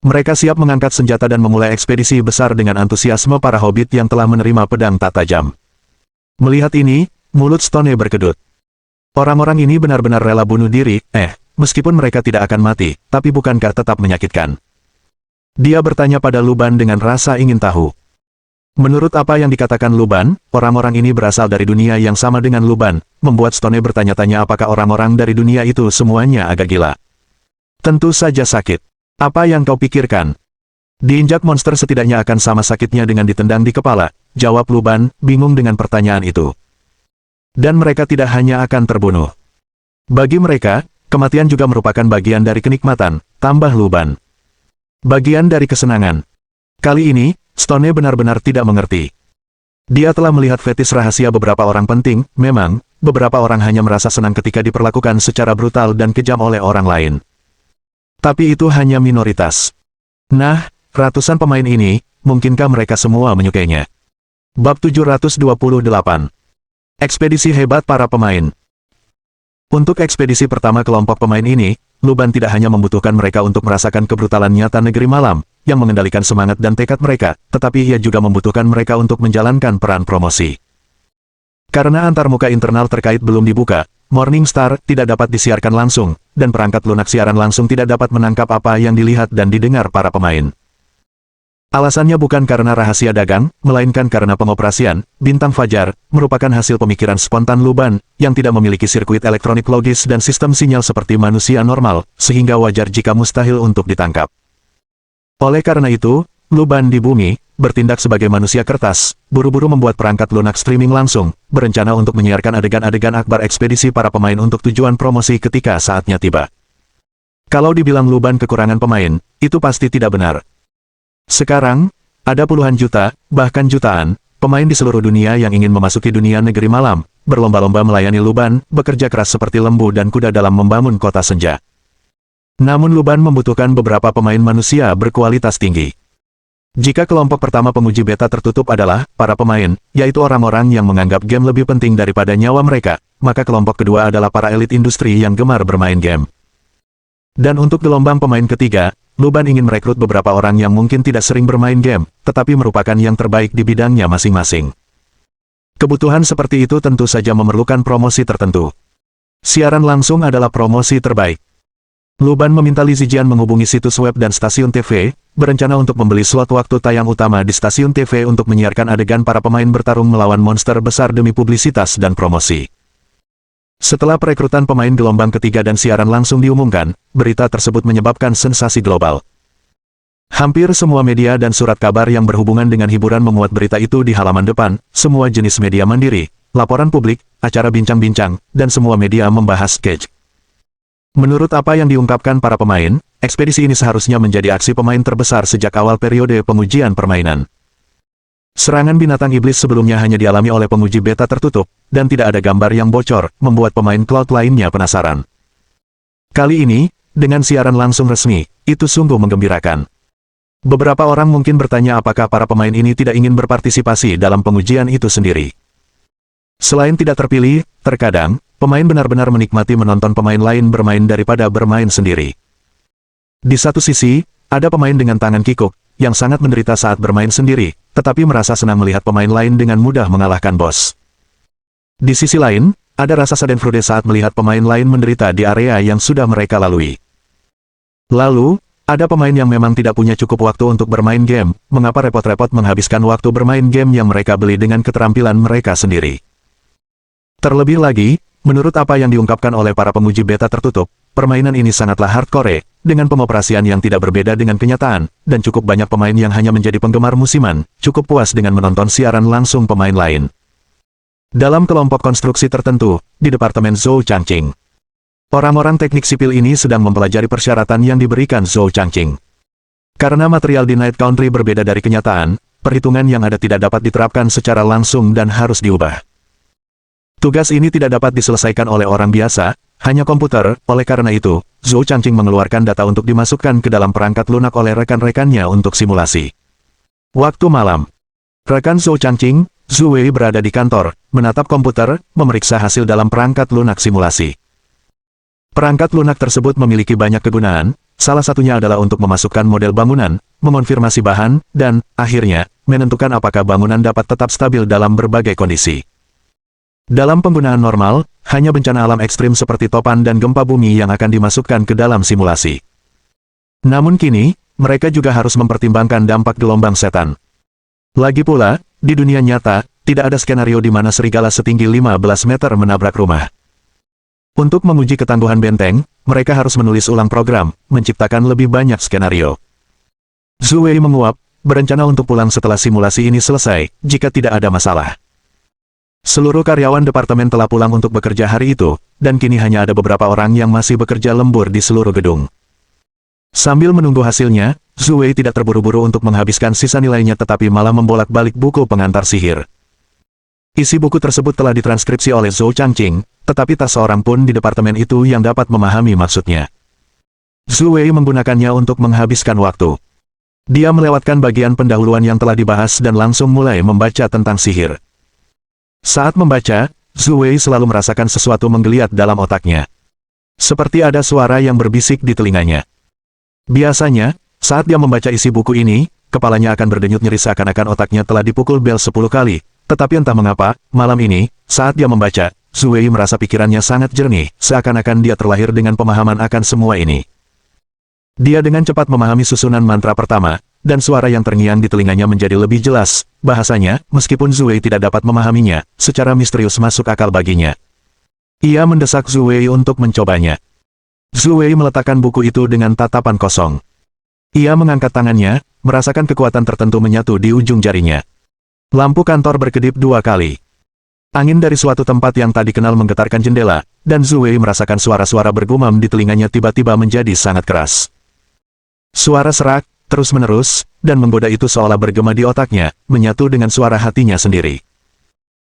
Mereka siap mengangkat senjata dan memulai ekspedisi besar dengan antusiasme para hobbit yang telah menerima pedang tak tajam. Melihat ini, mulut Stone berkedut. Orang-orang ini benar-benar rela bunuh diri, meskipun mereka tidak akan mati, tapi bukankah tetap menyakitkan? Dia bertanya pada Luban dengan rasa ingin tahu. Menurut apa yang dikatakan Luban, orang-orang ini berasal dari dunia yang sama dengan Luban, membuat Stone bertanya-tanya apakah orang-orang dari dunia itu semuanya agak gila. Tentu saja sakit. Apa yang kau pikirkan? Diinjak monster setidaknya akan sama sakitnya dengan ditendang di kepala, jawab Luban, bingung dengan pertanyaan itu. Dan mereka tidak hanya akan terbunuh. Bagi mereka, kematian juga merupakan bagian dari kenikmatan, tambah Luban. Bagian dari kesenangan. Kali ini, Stone benar-benar tidak mengerti. Dia telah melihat fetis rahasia beberapa orang penting, memang, beberapa orang hanya merasa senang ketika diperlakukan secara brutal dan kejam oleh orang lain. Tapi itu hanya minoritas. Nah, ratusan pemain ini, mungkinkah mereka semua menyukainya? Bab 728. Ekspedisi hebat para pemain. Untuk ekspedisi pertama kelompok pemain ini, Luban tidak hanya membutuhkan mereka untuk merasakan kebrutalan nyata negeri malam, yang mengendalikan semangat dan tekad mereka, tetapi ia juga membutuhkan mereka untuk menjalankan peran promosi. Karena antarmuka internal terkait belum dibuka, Morning Star tidak dapat disiarkan langsung, dan perangkat lunak siaran langsung tidak dapat menangkap apa yang dilihat dan didengar para pemain. Alasannya bukan karena rahasia dagang, melainkan karena pengoperasian. Bintang Fajar merupakan hasil pemikiran spontan Luban, yang tidak memiliki sirkuit elektronik logis dan sistem sinyal seperti manusia normal, sehingga wajar jika mustahil untuk ditangkap. Oleh karena itu, Luban di bumi, bertindak sebagai manusia kertas, buru-buru membuat perangkat lunak streaming langsung, berencana untuk menyiarkan adegan-adegan akbar ekspedisi para pemain untuk tujuan promosi ketika saatnya tiba. Kalau dibilang Luban kekurangan pemain, itu pasti tidak benar. Sekarang, ada puluhan juta, bahkan jutaan, pemain di seluruh dunia yang ingin memasuki dunia negeri malam, berlomba-lomba melayani Luban, bekerja keras seperti lembu dan kuda dalam membangun kota senja. Namun Luban membutuhkan beberapa pemain manusia berkualitas tinggi. Jika kelompok pertama penguji beta tertutup adalah para pemain, yaitu orang-orang yang menganggap game lebih penting daripada nyawa mereka, maka kelompok kedua adalah para elit industri yang gemar bermain game. Dan untuk gelombang pemain ketiga, Luban ingin merekrut beberapa orang yang mungkin tidak sering bermain game, tetapi merupakan yang terbaik di bidangnya masing-masing. Kebutuhan seperti itu tentu saja memerlukan promosi tertentu. Siaran langsung adalah promosi terbaik. Luban meminta Li Zijian menghubungi situs web dan stasiun TV, berencana untuk membeli slot waktu tayang utama di stasiun TV untuk menyiarkan adegan para pemain bertarung melawan monster besar demi publisitas dan promosi. Setelah perekrutan pemain gelombang ketiga dan siaran langsung diumumkan, berita tersebut menyebabkan sensasi global. Hampir semua media dan surat kabar yang berhubungan dengan hiburan memuat berita itu di halaman depan, semua jenis media mandiri, laporan publik, acara bincang-bincang, dan semua media membahas Cage. Menurut apa yang diungkapkan para pemain, ekspedisi ini seharusnya menjadi aksi pemain terbesar sejak awal periode pengujian permainan. Serangan binatang iblis sebelumnya hanya dialami oleh penguji beta tertutup, dan tidak ada gambar yang bocor, membuat pemain cloud lainnya penasaran. Kali ini, dengan siaran langsung resmi, itu sungguh menggembirakan. Beberapa orang mungkin bertanya apakah para pemain ini tidak ingin berpartisipasi dalam pengujian itu sendiri. Selain tidak terpilih, terkadang, pemain benar-benar menikmati menonton pemain lain bermain daripada bermain sendiri. Di satu sisi, ada pemain dengan tangan kikuk, yang sangat menderita saat bermain sendiri, tetapi merasa senang melihat pemain lain dengan mudah mengalahkan bos. Di sisi lain, ada rasa schadenfreude saat melihat pemain lain menderita di area yang sudah mereka lalui. Lalu, ada pemain yang memang tidak punya cukup waktu untuk bermain game, mengapa repot-repot menghabiskan waktu bermain game yang mereka beli dengan keterampilan mereka sendiri. Terlebih lagi, menurut apa yang diungkapkan oleh para penguji beta tertutup, permainan ini sangatlah hardcore, dengan pengoperasian yang tidak berbeda dengan kenyataan, dan cukup banyak pemain yang hanya menjadi penggemar musiman, cukup puas dengan menonton siaran langsung pemain lain. Dalam kelompok konstruksi tertentu, di Departemen Zhou Changqing, orang-orang teknik sipil ini sedang mempelajari persyaratan yang diberikan Zhou Changqing. Karena material di Night Country berbeda dari kenyataan, perhitungan yang ada tidak dapat diterapkan secara langsung dan harus diubah. Tugas ini tidak dapat diselesaikan oleh orang biasa, hanya komputer. Oleh karena itu, Zhou Changqing mengeluarkan data untuk dimasukkan ke dalam perangkat lunak oleh rekan-rekannya untuk simulasi. Waktu malam, rekan Zhou Changqing, Zhu Wei berada di kantor, menatap komputer, memeriksa hasil dalam perangkat lunak simulasi. Perangkat lunak tersebut memiliki banyak kegunaan, salah satunya adalah untuk memasukkan model bangunan, mengonfirmasi bahan, dan, akhirnya, menentukan apakah bangunan dapat tetap stabil dalam berbagai kondisi. Dalam penggunaan normal, hanya bencana alam ekstrim seperti topan dan gempa bumi yang akan dimasukkan ke dalam simulasi. Namun kini, mereka juga harus mempertimbangkan dampak gelombang setan. Lagi pula, di dunia nyata, tidak ada skenario di mana serigala setinggi 15 meter menabrak rumah. Untuk menguji ketangguhan benteng, mereka harus menulis ulang program, menciptakan lebih banyak skenario. Zhu Wei menguap, berencana untuk pulang setelah simulasi ini selesai, jika tidak ada masalah. Seluruh karyawan departemen telah pulang untuk bekerja hari itu, dan kini hanya ada beberapa orang yang masih bekerja lembur di seluruh gedung. Sambil menunggu hasilnya, Zhu Wei tidak terburu-buru untuk menghabiskan sisa nilainya tetapi malah membolak-balik buku pengantar sihir. Isi buku tersebut telah ditranskripsi oleh Zhou Changqing, tetapi tak seorang pun di departemen itu yang dapat memahami maksudnya. Zhu Wei menggunakannya untuk menghabiskan waktu. Dia melewatkan bagian pendahuluan yang telah dibahas dan langsung mulai membaca tentang sihir. Saat membaca, Zhu Wei selalu merasakan sesuatu menggeliat dalam otaknya. Seperti ada suara yang berbisik di telinganya. Biasanya, saat dia membaca isi buku ini, kepalanya akan berdenyut nyeri seakan-akan otaknya telah dipukul bel 10 kali. Tetapi entah mengapa, malam ini, saat dia membaca, Zhu Wei merasa pikirannya sangat jernih, seakan-akan dia terlahir dengan pemahaman akan semua ini. Dia dengan cepat memahami susunan mantra pertama, dan suara yang terngiang di telinganya menjadi lebih jelas. Bahasanya, meskipun Zhu Wei tidak dapat memahaminya, secara misterius masuk akal baginya. Ia mendesak Zhu Wei untuk mencobanya. Zhu Wei meletakkan buku itu dengan tatapan kosong. Ia mengangkat tangannya, merasakan kekuatan tertentu menyatu di ujung jarinya. Lampu kantor berkedip 2 kali. Angin dari suatu tempat yang tadi kenal menggetarkan jendela, dan Zhu Wei merasakan suara-suara bergumam di telinganya tiba-tiba menjadi sangat keras. Suara serak, terus-menerus, dan menggoda itu seolah bergema di otaknya, menyatu dengan suara hatinya sendiri.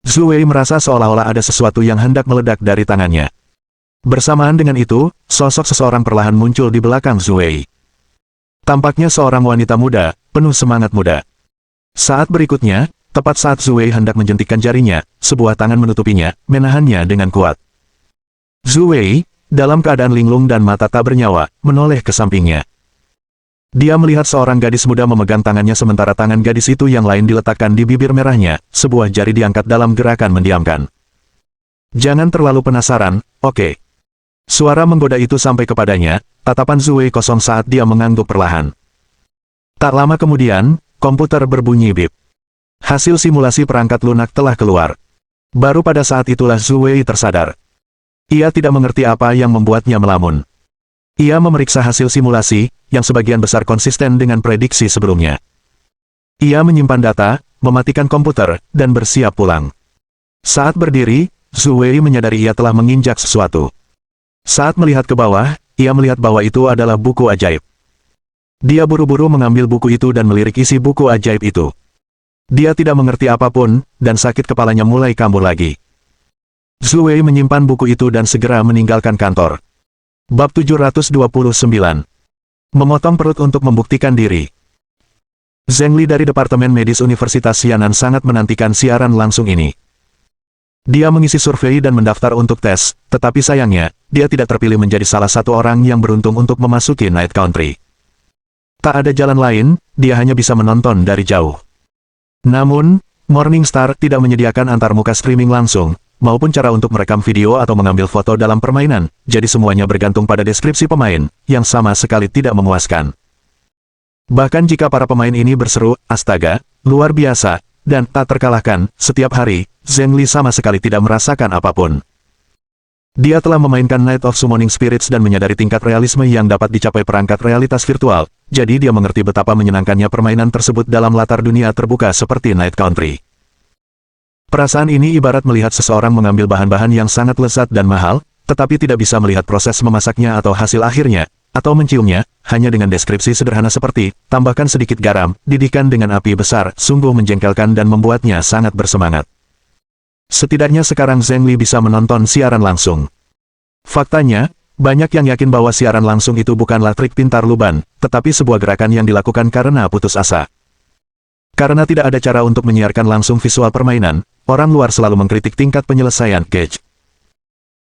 Zhu Wei merasa seolah-olah ada sesuatu yang hendak meledak dari tangannya. Bersamaan dengan itu, sosok seseorang perlahan muncul di belakang Zhu Wei. Tampaknya seorang wanita muda, penuh semangat muda. Saat berikutnya, tepat saat Zhu Wei hendak menjentikkan jarinya, sebuah tangan menutupinya, menahannya dengan kuat. Zhu Wei, dalam keadaan linglung dan mata tak bernyawa, menoleh ke sampingnya. Dia melihat seorang gadis muda memegang tangannya sementara tangan gadis itu yang lain diletakkan di bibir merahnya, sebuah jari diangkat dalam gerakan mendiamkan. Jangan terlalu penasaran, oke? Suara menggoda itu sampai kepadanya, tatapan Zhuwei kosong saat dia mengangguk perlahan. Tak lama kemudian, komputer berbunyi bip. Hasil simulasi perangkat lunak telah keluar. Baru pada saat itulah Zhuwei tersadar. Ia tidak mengerti apa yang membuatnya melamun. Ia memeriksa hasil simulasi, yang sebagian besar konsisten dengan prediksi sebelumnya. Ia menyimpan data, mematikan komputer, dan bersiap pulang. Saat berdiri, Zhuwei menyadari ia telah menginjak sesuatu. Saat melihat ke bawah, ia melihat bahwa itu adalah buku ajaib. Dia buru-buru mengambil buku itu dan melirik isi buku ajaib itu. Dia tidak mengerti apapun, dan sakit kepalanya mulai kambuh lagi. Zhuwei menyimpan buku itu dan segera meninggalkan kantor. Bab 729. Memotong perut untuk membuktikan diri. Zheng Li dari Departemen Medis Universitas Xianan sangat menantikan siaran langsung ini. Dia mengisi survei dan mendaftar untuk tes, tetapi sayangnya, dia tidak terpilih menjadi salah satu orang yang beruntung untuk memasuki Night Country. Tak ada jalan lain, dia hanya bisa menonton dari jauh. Namun, Morningstar tidak menyediakan antarmuka streaming langsung, maupun cara untuk merekam video atau mengambil foto dalam permainan, jadi semuanya bergantung pada deskripsi pemain, yang sama sekali tidak memuaskan. Bahkan jika para pemain ini berseru, "Astaga, luar biasa," dan "tak terkalahkan," setiap hari, Zheng Li sama sekali tidak merasakan apapun. Dia telah memainkan Night of Summoning Spirits dan menyadari tingkat realisme yang dapat dicapai perangkat realitas virtual, jadi dia mengerti betapa menyenangkannya permainan tersebut dalam latar dunia terbuka seperti Night Country. Perasaan ini ibarat melihat seseorang mengambil bahan-bahan yang sangat lezat dan mahal, tetapi tidak bisa melihat proses memasaknya atau hasil akhirnya, atau menciumnya, hanya dengan deskripsi sederhana seperti, tambahkan sedikit garam, didihkan dengan api besar, sungguh menjengkelkan dan membuatnya sangat bersemangat. Setidaknya sekarang Zheng Li bisa menonton siaran langsung. Faktanya, banyak yang yakin bahwa siaran langsung itu bukanlah trik pintar Luban, tetapi sebuah gerakan yang dilakukan karena putus asa. Karena tidak ada cara untuk menyiarkan langsung visual permainan, orang luar selalu mengkritik tingkat penyelesaian Cage.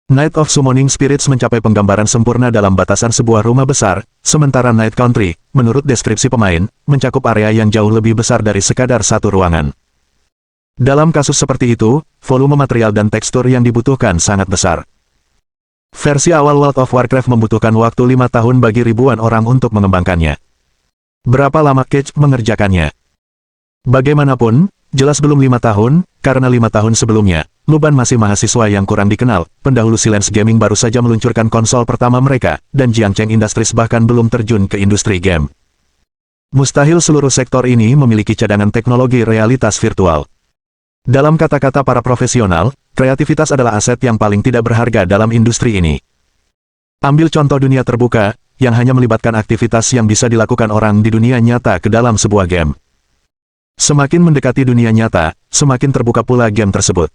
Night of Summoning Spirits mencapai penggambaran sempurna dalam batasan sebuah rumah besar, sementara Night Country, menurut deskripsi pemain, mencakup area yang jauh lebih besar dari sekadar satu ruangan. Dalam kasus seperti itu, volume material dan tekstur yang dibutuhkan sangat besar. Versi awal World of Warcraft membutuhkan waktu 5 tahun bagi ribuan orang untuk mengembangkannya. Berapa lama Cage mengerjakannya? Bagaimanapun, jelas belum 5 tahun, karena 5 tahun sebelumnya, Luban masih mahasiswa yang kurang dikenal, pendahulu Silence Gaming baru saja meluncurkan konsol pertama mereka, dan Jiangcheng Industries bahkan belum terjun ke industri game. Mustahil seluruh sektor ini memiliki cadangan teknologi realitas virtual. Dalam kata-kata para profesional, kreativitas adalah aset yang paling tidak berharga dalam industri ini. Ambil contoh dunia terbuka, yang hanya melibatkan aktivitas yang bisa dilakukan orang di dunia nyata ke dalam sebuah game. Semakin mendekati dunia nyata, semakin terbuka pula game tersebut.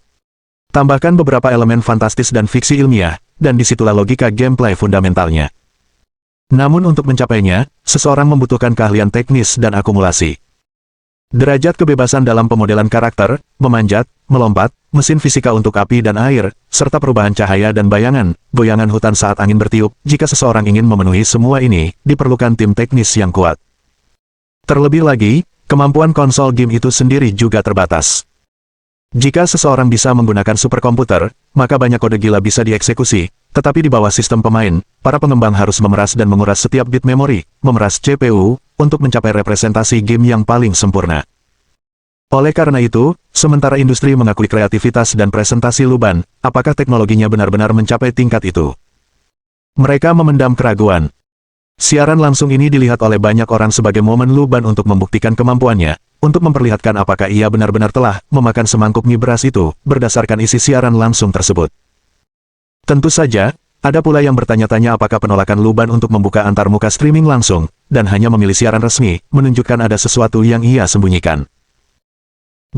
Tambahkan beberapa elemen fantastis dan fiksi ilmiah, dan disitulah logika gameplay fundamentalnya. Namun untuk mencapainya, seseorang membutuhkan keahlian teknis dan akumulasi. Derajat kebebasan dalam pemodelan karakter, memanjat, melompat, mesin fisika untuk api dan air, serta perubahan cahaya dan bayangan, goyangan hutan saat angin bertiup, jika seseorang ingin memenuhi semua ini, diperlukan tim teknis yang kuat. Terlebih lagi, kemampuan konsol game itu sendiri juga terbatas. Jika seseorang bisa menggunakan superkomputer, maka banyak kode gila bisa dieksekusi, tetapi di bawah sistem pemain, para pengembang harus memeras dan menguras setiap bit memori, memeras CPU, untuk mencapai representasi game yang paling sempurna. Oleh karena itu, sementara industri mengakui kreativitas dan presentasi Luban, apakah teknologinya benar-benar mencapai tingkat itu? Mereka memendam keraguan. Siaran langsung ini dilihat oleh banyak orang sebagai momen Luban untuk membuktikan kemampuannya, untuk memperlihatkan apakah ia benar-benar telah memakan semangkuk mie beras itu, berdasarkan isi siaran langsung tersebut. Tentu saja, ada pula yang bertanya-tanya apakah penolakan Luban untuk membuka antarmuka streaming langsung, dan hanya memilih siaran resmi, menunjukkan ada sesuatu yang ia sembunyikan.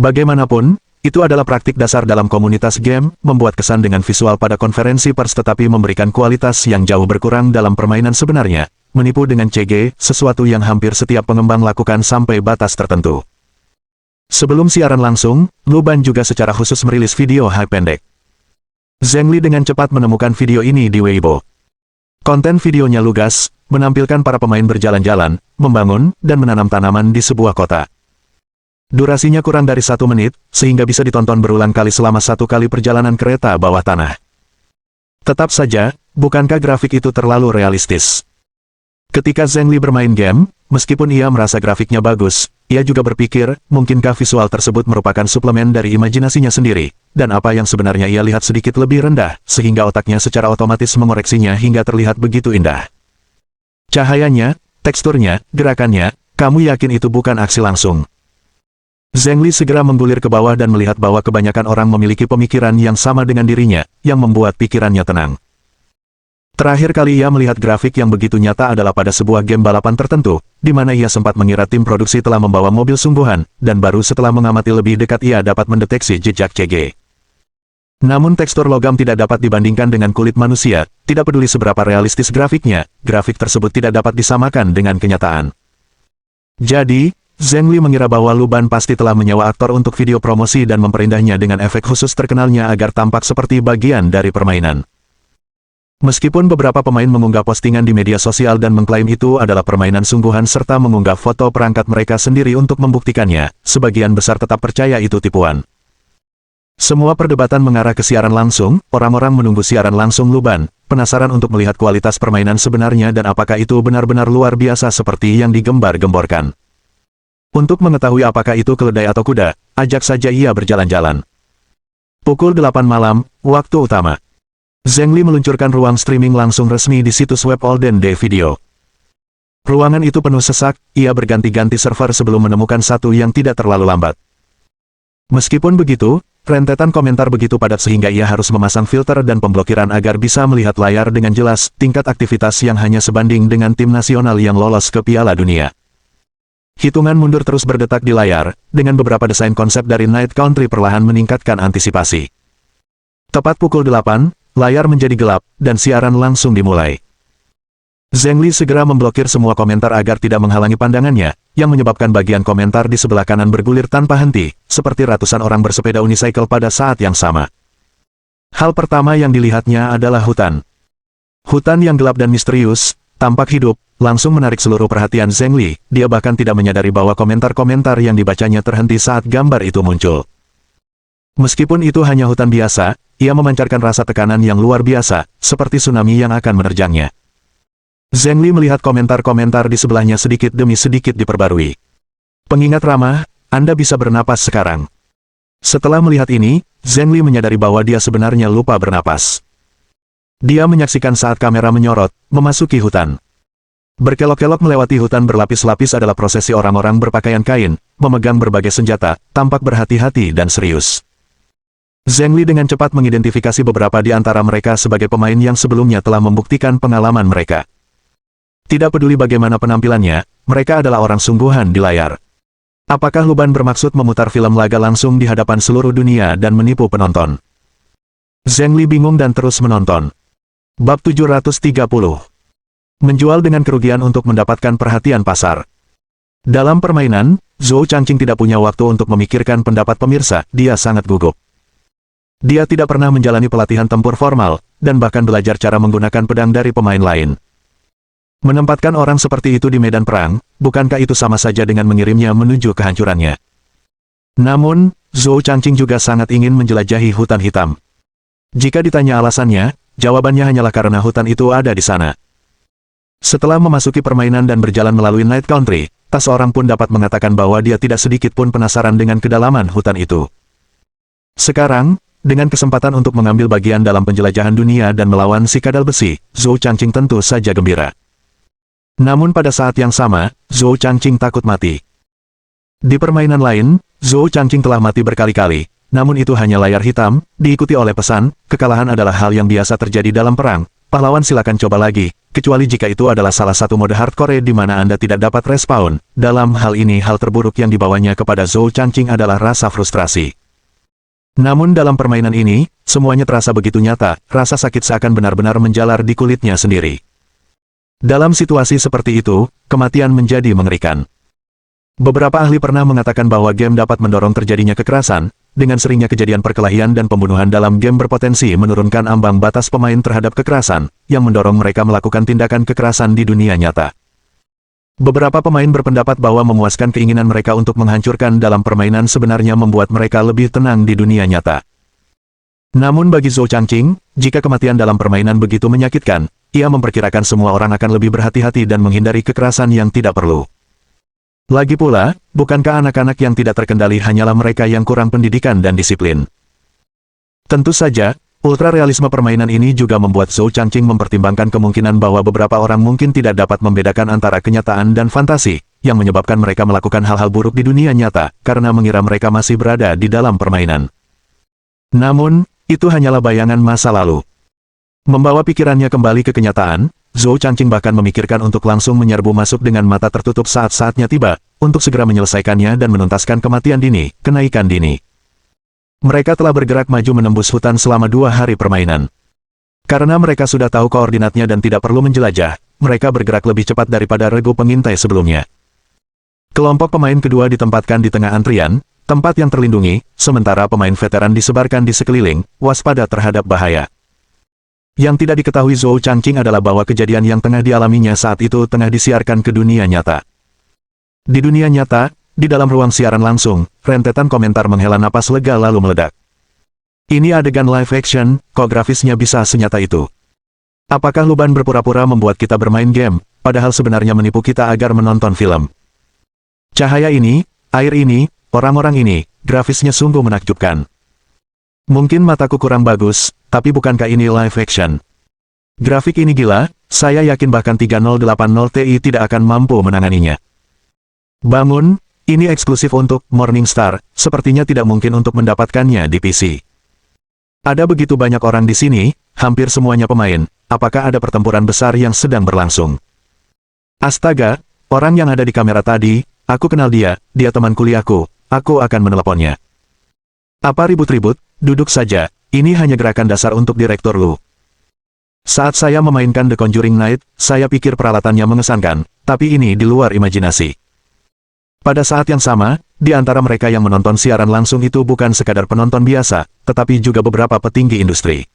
Bagaimanapun, itu adalah praktik dasar dalam komunitas game, membuat kesan dengan visual pada konferensi pers tetapi memberikan kualitas yang jauh berkurang dalam permainan sebenarnya, menipu dengan CG, sesuatu yang hampir setiap pengembang lakukan sampai batas tertentu. Sebelum siaran langsung, Luban juga secara khusus merilis video hype pendek. Zheng Li dengan cepat menemukan video ini di Weibo. Konten videonya lugas, menampilkan para pemain berjalan-jalan, membangun, dan menanam tanaman di sebuah kota. Durasinya kurang dari 1 menit, sehingga bisa ditonton berulang kali selama 1 kali perjalanan kereta bawah tanah. Tetap saja, bukankah grafik itu terlalu realistis? Ketika Zheng Li bermain game, meskipun ia merasa grafiknya bagus, ia juga berpikir, mungkinkah visual tersebut merupakan suplemen dari imajinasinya sendiri, dan apa yang sebenarnya ia lihat sedikit lebih rendah, sehingga otaknya secara otomatis mengoreksinya hingga terlihat begitu indah. Cahayanya, teksturnya, gerakannya, kamu yakin itu bukan aksi langsung? Zheng Li segera menggulir ke bawah dan melihat bahwa kebanyakan orang memiliki pemikiran yang sama dengan dirinya, yang membuat pikirannya tenang. Terakhir kali ia melihat grafik yang begitu nyata adalah pada sebuah game balapan tertentu, di mana ia sempat mengira tim produksi telah membawa mobil sungguhan, dan baru setelah mengamati lebih dekat ia dapat mendeteksi jejak CG. Namun tekstur logam tidak dapat dibandingkan dengan kulit manusia, tidak peduli seberapa realistis grafiknya, grafik tersebut tidak dapat disamakan dengan kenyataan. Jadi, Zheng Li mengira bahwa Lu Ban pasti telah menyewa aktor untuk video promosi dan memperindahnya dengan efek khusus terkenalnya agar tampak seperti bagian dari permainan. Meskipun beberapa pemain mengunggah postingan di media sosial dan mengklaim itu adalah permainan sungguhan serta mengunggah foto perangkat mereka sendiri untuk membuktikannya, sebagian besar tetap percaya itu tipuan. Semua perdebatan mengarah ke siaran langsung, orang-orang menunggu siaran langsung Lu Ban, penasaran untuk melihat kualitas permainan sebenarnya dan apakah itu benar-benar luar biasa seperti yang digembar-gemborkan. Untuk mengetahui apakah itu keledai atau kuda, ajak saja ia berjalan-jalan. Pukul 8 malam, waktu utama. Zheng Li meluncurkan ruang streaming langsung resmi di situs web Golden Day Video. Ruangan itu penuh sesak, ia berganti-ganti server sebelum menemukan satu yang tidak terlalu lambat. Meskipun begitu, rentetan komentar begitu padat sehingga ia harus memasang filter dan pemblokiran agar bisa melihat layar dengan jelas, tingkat aktivitas yang hanya sebanding dengan tim nasional yang lolos ke Piala Dunia. Hitungan mundur terus berdetak di layar, dengan beberapa desain konsep dari Night Country perlahan meningkatkan antisipasi. Tepat pukul 8, layar menjadi gelap, dan siaran langsung dimulai. Zheng Li segera memblokir semua komentar agar tidak menghalangi pandangannya, yang menyebabkan bagian komentar di sebelah kanan bergulir tanpa henti, seperti ratusan orang bersepeda unicycle pada saat yang sama. Hal pertama yang dilihatnya adalah hutan. Hutan yang gelap dan misterius, tampak hidup, langsung menarik seluruh perhatian Zheng Li, dia bahkan tidak menyadari bahwa komentar-komentar yang dibacanya terhenti saat gambar itu muncul. Meskipun itu hanya hutan biasa, ia memancarkan rasa tekanan yang luar biasa, seperti tsunami yang akan menerjangnya. Zheng Li melihat komentar-komentar di sebelahnya sedikit demi sedikit diperbarui. Pengingat ramah, Anda bisa bernapas sekarang. Setelah melihat ini, Zheng Li menyadari bahwa dia sebenarnya lupa bernapas. Dia menyaksikan saat kamera menyorot, memasuki hutan. Berkelok-kelok melewati hutan berlapis-lapis adalah prosesi orang-orang berpakaian kain, memegang berbagai senjata, tampak berhati-hati dan serius. Zheng Li dengan cepat mengidentifikasi beberapa di antara mereka sebagai pemain yang sebelumnya telah membuktikan pengalaman mereka. Tidak peduli bagaimana penampilannya, mereka adalah orang sungguhan di layar. Apakah Lu Ban bermaksud memutar film laga langsung di hadapan seluruh dunia dan menipu penonton? Zheng Li bingung dan terus menonton. Bab 730. Menjual dengan kerugian untuk mendapatkan perhatian pasar. Dalam permainan, Zhou Changqing tidak punya waktu untuk memikirkan pendapat pemirsa, dia sangat gugup. Dia tidak pernah menjalani pelatihan tempur formal, dan bahkan belajar cara menggunakan pedang dari pemain lain. Menempatkan orang seperti itu di medan perang, bukankah itu sama saja dengan mengirimnya menuju kehancurannya? Namun, Zhou Changqing juga sangat ingin menjelajahi hutan hitam. Jika ditanya alasannya, jawabannya hanyalah karena hutan itu ada di sana. Setelah memasuki permainan dan berjalan melalui Night Country, tak seorang pun dapat mengatakan bahwa dia tidak sedikit pun penasaran dengan kedalaman hutan itu. Sekarang, dengan kesempatan untuk mengambil bagian dalam penjelajahan dunia dan melawan si kadal besi, Zhou Changqing tentu saja gembira. Namun pada saat yang sama, Zhou Changqing takut mati. Di permainan lain, Zhou Changqing telah mati berkali-kali, namun itu hanya layar hitam, diikuti oleh pesan, kekalahan adalah hal yang biasa terjadi dalam perang, pahlawan silakan coba lagi. Kecuali jika itu adalah salah satu mode hardcore di mana Anda tidak dapat respawn. Dalam hal ini hal terburuk yang dibawanya kepada Zhou Changqing adalah rasa frustrasi. Namun dalam permainan ini, semuanya terasa begitu nyata, rasa sakit seakan benar-benar menjalar di kulitnya sendiri. Dalam situasi seperti itu, kematian menjadi mengerikan. Beberapa ahli pernah mengatakan bahwa game dapat mendorong terjadinya kekerasan, dengan seringnya kejadian perkelahian dan pembunuhan dalam game berpotensi menurunkan ambang batas pemain terhadap kekerasan, yang mendorong mereka melakukan tindakan kekerasan di dunia nyata. Beberapa pemain berpendapat bahwa memuaskan keinginan mereka untuk menghancurkan dalam permainan sebenarnya membuat mereka lebih tenang di dunia nyata. Namun bagi Zhou Changqing, jika kematian dalam permainan begitu menyakitkan, ia memperkirakan semua orang akan lebih berhati-hati dan menghindari kekerasan yang tidak perlu. Lagi pula, bukankah anak-anak yang tidak terkendali hanyalah mereka yang kurang pendidikan dan disiplin? Tentu saja, ultra-realisme permainan ini juga membuat Zhou Changqing mempertimbangkan kemungkinan bahwa beberapa orang mungkin tidak dapat membedakan antara kenyataan dan fantasi, yang menyebabkan mereka melakukan hal-hal buruk di dunia nyata, karena mengira mereka masih berada di dalam permainan. Namun, itu hanyalah bayangan masa lalu. Membawa pikirannya kembali ke kenyataan, Zhou Changqing bahkan memikirkan untuk langsung menyerbu masuk dengan mata tertutup saat saatnya tiba, untuk segera menyelesaikannya dan menuntaskan kematian dini, kenaikan dini. Mereka telah bergerak maju menembus hutan selama 2 hari permainan. Karena mereka sudah tahu koordinatnya dan tidak perlu menjelajah, mereka bergerak lebih cepat daripada regu pengintai sebelumnya. Kelompok pemain kedua ditempatkan di tengah antrian, tempat yang terlindungi, sementara pemain veteran disebarkan di sekeliling, waspada terhadap bahaya. Yang tidak diketahui Zhou Changqing adalah bahwa kejadian yang tengah dialaminya saat itu tengah disiarkan ke dunia nyata. Di dunia nyata, di dalam ruang siaran langsung, rentetan komentar menghela napas lega lalu meledak. Ini adegan live action, kok grafisnya bisa senyata itu? Apakah Luban berpura-pura membuat kita bermain game, padahal sebenarnya menipu kita agar menonton film? Cahaya ini, air ini, orang-orang ini, grafisnya sungguh menakjubkan. Mungkin mataku kurang bagus, tapi bukankah ini live action? Grafik ini gila, saya yakin bahkan 3080 Ti tidak akan mampu menanganinya. Bangun, ini eksklusif untuk Morningstar, sepertinya tidak mungkin untuk mendapatkannya di PC. Ada begitu banyak orang di sini, hampir semuanya pemain, apakah ada pertempuran besar yang sedang berlangsung? Astaga, orang yang ada di kamera tadi, aku kenal dia teman kuliahku. Aku akan meneleponnya. Apa ribut-ribut, duduk saja, ini hanya gerakan dasar untuk Direktur Lu. Saat saya memainkan The Conjuring Night, saya pikir peralatannya mengesankan, tapi ini di luar imajinasi. Pada saat yang sama, di antara mereka yang menonton siaran langsung itu bukan sekadar penonton biasa, tetapi juga beberapa petinggi industri.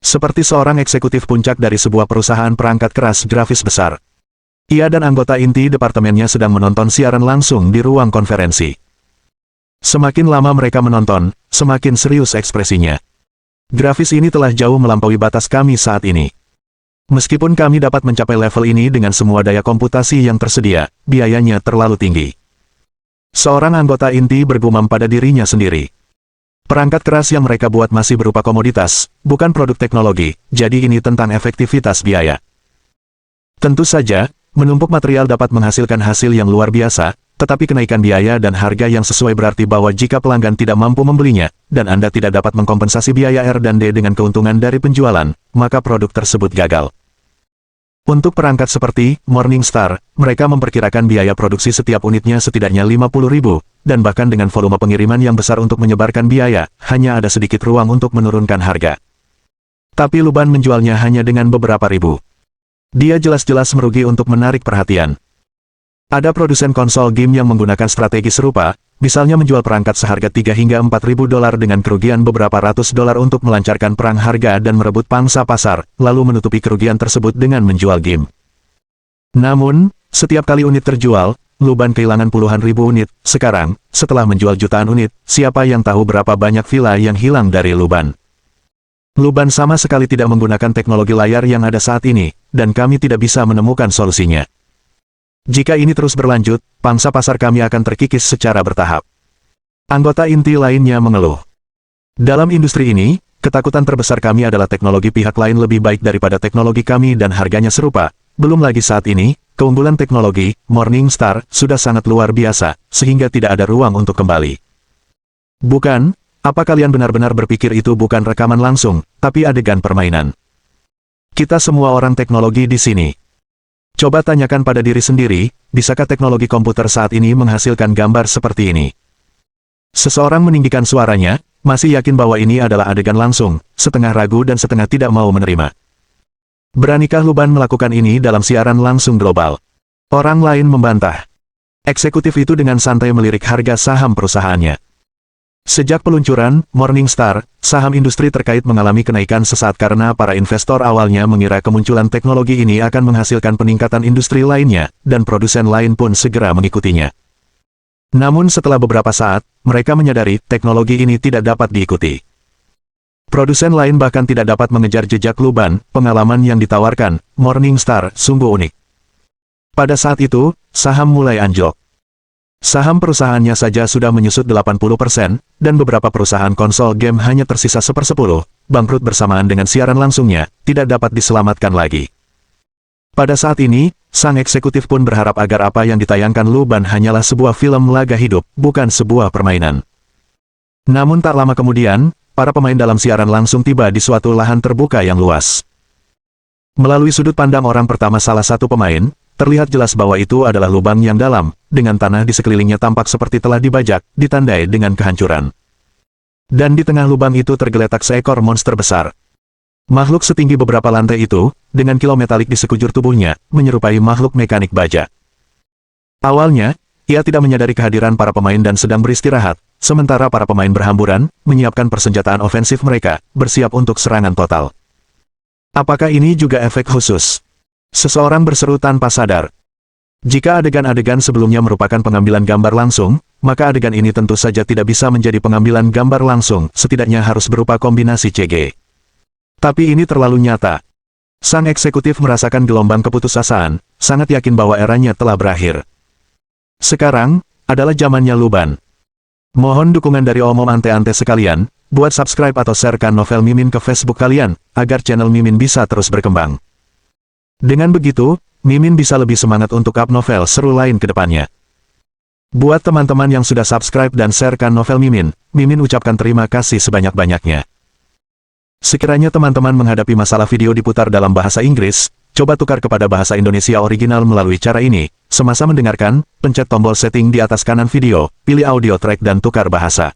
Seperti seorang eksekutif puncak dari sebuah perusahaan perangkat keras grafis besar. Ia dan anggota inti departemennya sedang menonton siaran langsung di ruang konferensi. Semakin lama mereka menonton, semakin serius ekspresinya. Grafis ini telah jauh melampaui batas kami saat ini. Meskipun kami dapat mencapai level ini dengan semua daya komputasi yang tersedia, biayanya terlalu tinggi. Seorang anggota inti bergumam pada dirinya sendiri. Perangkat keras yang mereka buat masih berupa komoditas, bukan produk teknologi, jadi ini tentang efektivitas biaya. Tentu saja, menumpuk material dapat menghasilkan hasil yang luar biasa, tetapi kenaikan biaya dan harga yang sesuai berarti bahwa jika pelanggan tidak mampu membelinya, dan Anda tidak dapat mengkompensasi biaya R&D dengan keuntungan dari penjualan, maka produk tersebut gagal. Untuk perangkat seperti Morningstar, mereka memperkirakan biaya produksi setiap unitnya setidaknya 50.000, dan bahkan dengan volume pengiriman yang besar untuk menyebarkan biaya, hanya ada sedikit ruang untuk menurunkan harga. Tapi Luban menjualnya hanya dengan beberapa ribu. Dia jelas-jelas merugi untuk menarik perhatian. Ada produsen konsol game yang menggunakan strategi serupa, misalnya menjual perangkat seharga 3 hingga 4.000 dolar dengan kerugian beberapa ratus dolar untuk melancarkan perang harga dan merebut pangsa pasar, lalu menutupi kerugian tersebut dengan menjual game. Namun, setiap kali unit terjual, Luban kehilangan puluhan ribu unit. Sekarang, setelah menjual jutaan unit, siapa yang tahu berapa banyak villa yang hilang dari Luban? Luban sama sekali tidak menggunakan teknologi layar yang ada saat ini, dan kami tidak bisa menemukan solusinya. Jika ini terus berlanjut, pangsa pasar kami akan terkikis secara bertahap. Anggota inti lainnya mengeluh. Dalam industri ini, ketakutan terbesar kami adalah teknologi pihak lain lebih baik daripada teknologi kami dan harganya serupa. Belum lagi saat ini, keunggulan teknologi, Morningstar, sudah sangat luar biasa, sehingga tidak ada ruang untuk kembali. Bukan, apa kalian benar-benar berpikir itu bukan rekaman langsung, tapi adegan permainan? Kita semua orang teknologi di sini. Coba tanyakan pada diri sendiri, bisakah teknologi komputer saat ini menghasilkan gambar seperti ini? Seseorang meninggikan suaranya, masih yakin bahwa ini adalah adegan langsung, setengah ragu dan setengah tidak mau menerima. Beranikah Luban melakukan ini dalam siaran langsung global? Orang lain membantah. Eksekutif itu dengan santai melirik harga saham perusahaannya. Sejak peluncuran Morningstar, saham industri terkait mengalami kenaikan sesaat karena para investor awalnya mengira kemunculan teknologi ini akan menghasilkan peningkatan industri lainnya, dan produsen lain pun segera mengikutinya. Namun setelah beberapa saat, mereka menyadari teknologi ini tidak dapat diikuti. Produsen lain bahkan tidak dapat mengejar jejak Luban. Pengalaman yang ditawarkan Morningstar sungguh unik. Pada saat itu, saham mulai anjlok. Saham perusahaannya saja sudah menyusut 80%, dan beberapa perusahaan konsol game hanya tersisa 1/10, bangkrut bersamaan dengan siaran langsungnya, tidak dapat diselamatkan lagi. Pada saat ini, sang eksekutif pun berharap agar apa yang ditayangkan Luban hanyalah sebuah film laga hidup, bukan sebuah permainan. Namun tak lama kemudian, para pemain dalam siaran langsung tiba di suatu lahan terbuka yang luas. Melalui sudut pandang orang pertama salah satu pemain, terlihat jelas bahwa itu adalah lubang yang dalam, dengan tanah di sekelilingnya tampak seperti telah dibajak, ditandai dengan kehancuran. Dan di tengah lubang itu tergeletak seekor monster besar. Makhluk setinggi beberapa lantai itu, dengan kilau metalik di sekujur tubuhnya, menyerupai makhluk mekanik baja. Awalnya, ia tidak menyadari kehadiran para pemain dan sedang beristirahat, sementara para pemain berhamburan, menyiapkan persenjataan ofensif mereka, bersiap untuk serangan total. Apakah ini juga efek khusus? Seseorang berseru tanpa sadar. Jika adegan-adegan sebelumnya merupakan pengambilan gambar langsung, maka adegan ini tentu saja tidak bisa menjadi pengambilan gambar langsung, setidaknya harus berupa kombinasi CG. Tapi ini terlalu nyata. Sang eksekutif merasakan gelombang keputusasaan, sangat yakin bahwa eranya telah berakhir. Sekarang, adalah zamannya Luban. Mohon dukungan dari omom ante-ante sekalian, buat subscribe atau sharekan novel Mimin ke Facebook kalian, agar channel Mimin bisa terus berkembang. Dengan begitu, Mimin bisa lebih semangat untuk up novel seru lain ke depannya. Buat teman-teman yang sudah subscribe dan sharekan novel Mimin, Mimin ucapkan terima kasih sebanyak-banyaknya. Sekiranya teman-teman menghadapi masalah video diputar dalam bahasa Inggris, coba tukar kepada bahasa Indonesia original melalui cara ini. Semasa mendengarkan, pencet tombol setting di atas kanan video, pilih audio track dan tukar bahasa.